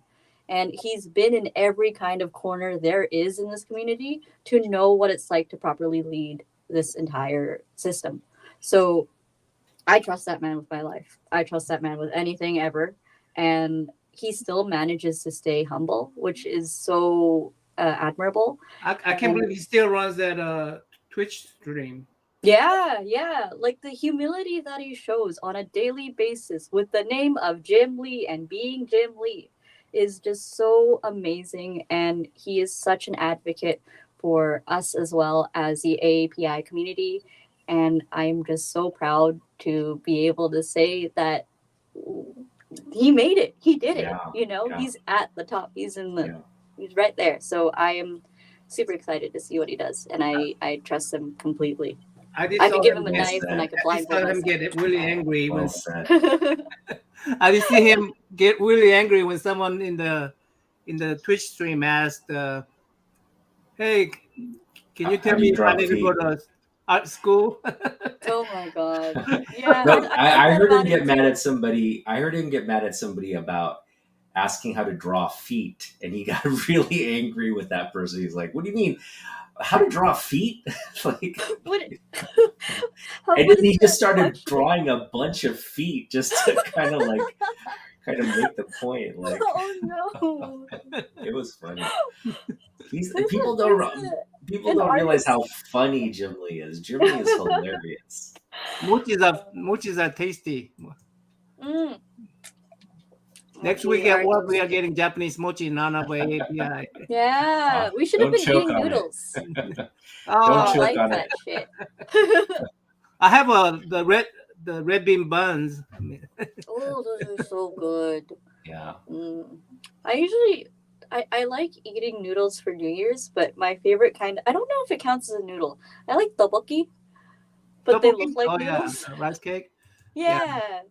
And he's been in every kind of corner there is in this community to know what it's like to properly lead this entire system. So I trust that man with my life. I trust that man with anything ever. And he still manages to stay humble, which is so admirable. I can't believe he still runs that Twitch stream. Yeah. Like the humility that he shows on a daily basis with the name of Jim Lee and being Jim Lee is just so amazing. And he is such an advocate for us as well as the AAPI community. And I'm just so proud to be able to say that he made it. He did it. He's at the top. He's he's right there. So I am super excited to see what he does. And I trust him completely. I could give him a knife and I could blindfold him myself. get really angry when I did see him get really angry when someone in the Twitch stream asked, "Hey, can you tell me if I need to go to art school?" Oh my god! Yeah, no, I heard him get mad at somebody. I heard him get mad at somebody about asking how to draw feet, and he got really angry with that person. He's like, "What do you mean? How to draw feet?" Like, and then he just started drawing a bunch of feet just to kind of make the point. Like, oh no, it was funny. People don't realize how funny Jim Lee is. Jim Lee is hilarious. Mochis are tasty. Next week at work, we are getting Japanese mochi nana by AAPI. Yeah, we should have been eating noodles. I like that shit. I have the red bean buns. Oh, those are so good. Yeah. I like eating noodles for New Year's, but my favorite kind, I don't know if it counts as a noodle. I like tteokbokki, but they look like noodles. Rice cake. Yeah.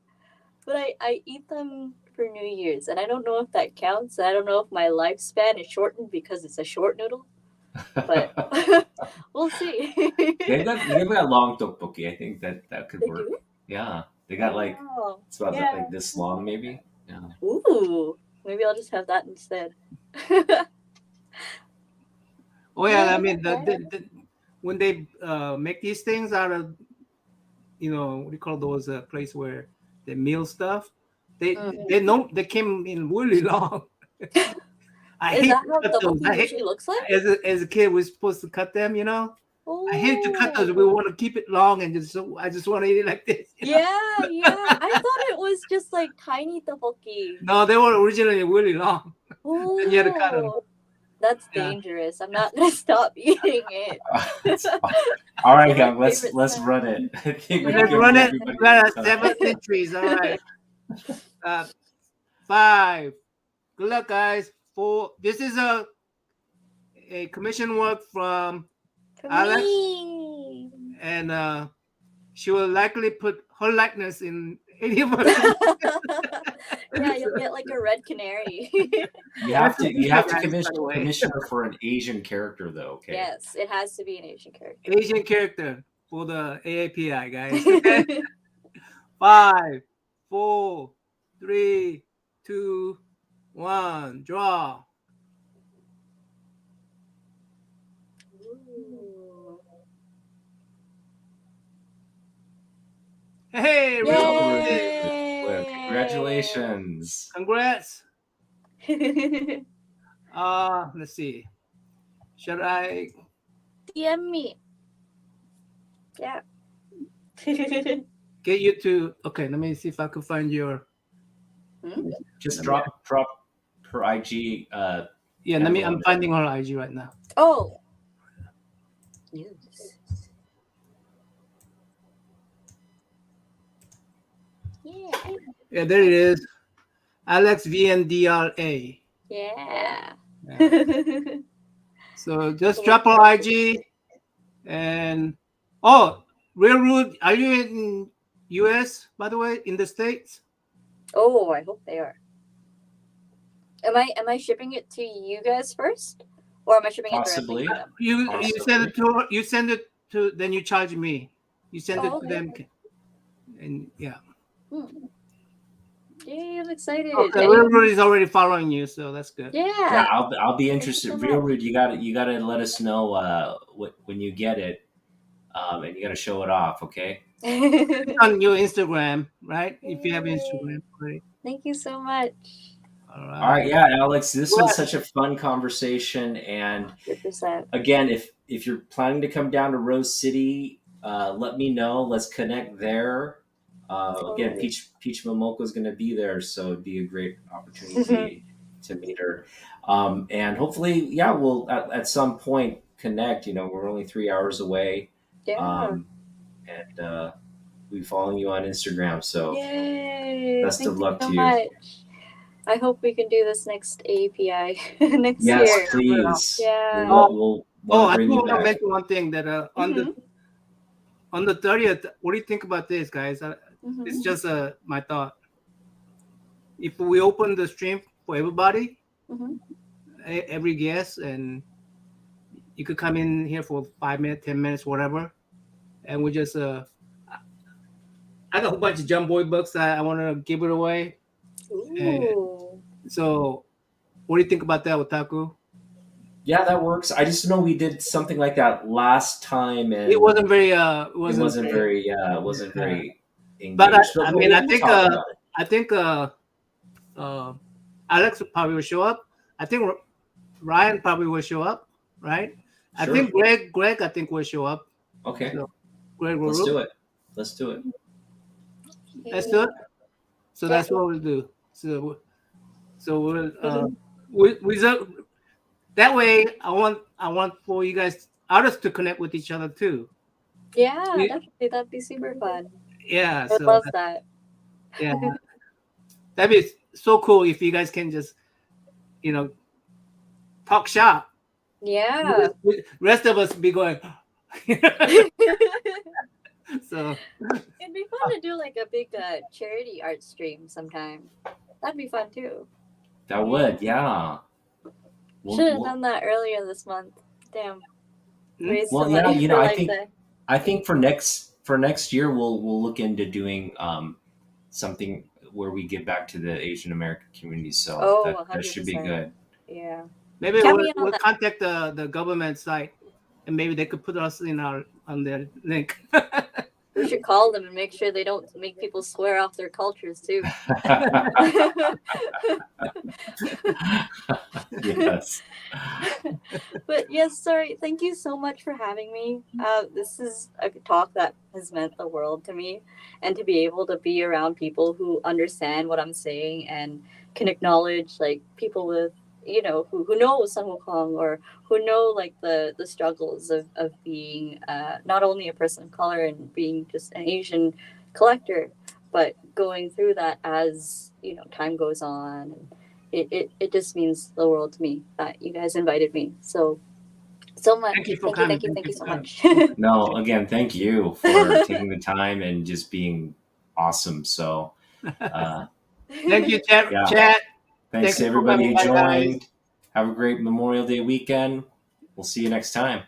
But I eat them for New Year's, and I don't know if that counts. I don't know if my lifespan is shortened because it's a short noodle, but we'll see. They've got long tteokbokki. I think that could work. Do? Yeah, they got it's about like this long, maybe. Yeah. Ooh, maybe I'll just have that instead. Oh yeah, I mean when they make these things out of, what do you call those place where they mill stuff? They came in really long. I hate that how tteokbokki usually looks like? As a kid, we're supposed to cut them, Oh. I hate to cut those. We want to keep it long and I just want to eat it like this. Yeah. I thought it was just like tiny tteokbokki. No, they were originally really long. Oh, and you had to cut them. That's dangerous. I'm not gonna stop eating it. All right, guys, let's run it. I think let's run it. We got 7 entries. All right. 5. Good luck, guys. 4. This is a commission work from Alex, and she will likely put her likeness in any of her. Yeah, you'll get like a red canary. You have to commission her for an Asian character, though. Okay. Yes, it has to be an Asian character. Asian character for the AAPI, guys. Okay? 5, 4, 3, 2, 1. Draw. Hey, Well, congratulations. Congrats. Let's see. Should I DM me? Yeah. get you to? Okay, let me see if I can find your. Just drop her IG. Yeah, I'm finding her IG right now. Oh. Yes. Yeah, there it is. Alex VNDRA. Yeah. So just drop her IG and Real Rude, are you in US, by the way, in the States? Oh, I hope they are. Am I shipping it to you guys first? Or am I shipping Possibly. it directly to them? You send it to her, you send it to, then you charge me. You send Oh, it to okay. them, and yeah. Yay, I'm excited. Okay, Real Rude is already following you, so that's good. Yeah, Yeah. I'll be you interested. so Real much. Rude, you gotta let us know when you get it, and you gotta show it off. Okay. On your Instagram, right? If you have Instagram, right? Thank you so much. All All right. right, yeah, Alex, this Well, was such a fun conversation, and 100%. again, if you're planning to come down to Rose City, let me know. Let's connect there. Again, Totally. Peach Momoko is going to be there, so it'd be a great opportunity to meet her. And hopefully, yeah, we'll at some point connect. We're only 3 hours away, Yeah. and we'll be following you on Instagram. So Yay. best Thank of you luck so to you. much. I hope we can do this next API next Yes, year. please. Yeah. We'll want to I bring do you want to back. mention one thing that on the 30th. What do you think about this, guys? It's just my thought. If we open the stream for everybody, every guest, and you could come in here for 5 minutes, 10 minutes, whatever, and we just I got a whole bunch of Jumboy books that I want to give it away. Ooh. So, what do you think about that, Otaku? Yeah, that works. I just know we did something like that last time, and It wasn't very it wasn't very engaged. But But I mean, we I can think talk about it. Alex probably will show up. I think Ryan probably will show up, right? I Sure. think Greg, I think will show up. Okay, So Greg will let's do it. Let's do it. Let's do it. So that's what we'll do. So we'll that way. I want for you guys artists to connect with each other too. Yeah, definitely. That'd be super fun. Yeah, I love that. Yeah, that'd be so cool if you guys can just talk shop. Yeah. Rest of us be going. So it'd be fun to do like a big charity art stream sometime. That'd be fun too. That would, yeah. Should have done that earlier this month. Damn. Well, yeah, I think for next year we'll look into doing something where we give back to the Asian American community. So that should be good. Yeah. Maybe we'll contact the government site, and maybe they could put us on their link. We should call them and make sure they don't make people swear off their cultures too. Yes. But yes, sorry. Thank you so much for having me. This is a talk that has meant the world to me, and to be able to be around people who understand what I'm saying and can acknowledge like people with who know Sun Wukong, or who know like the struggles of being not only a person of color and being just an Asian collector, but going through that as time goes on. And it just means the world to me that you guys invited me so much. Thank you for coming. Thank you so much. No, again, thank you for taking the time and just being awesome. So thank you, chat. Yeah. Chat. Thanks to everybody who joined. Have a great Memorial Day weekend. We'll see you next time.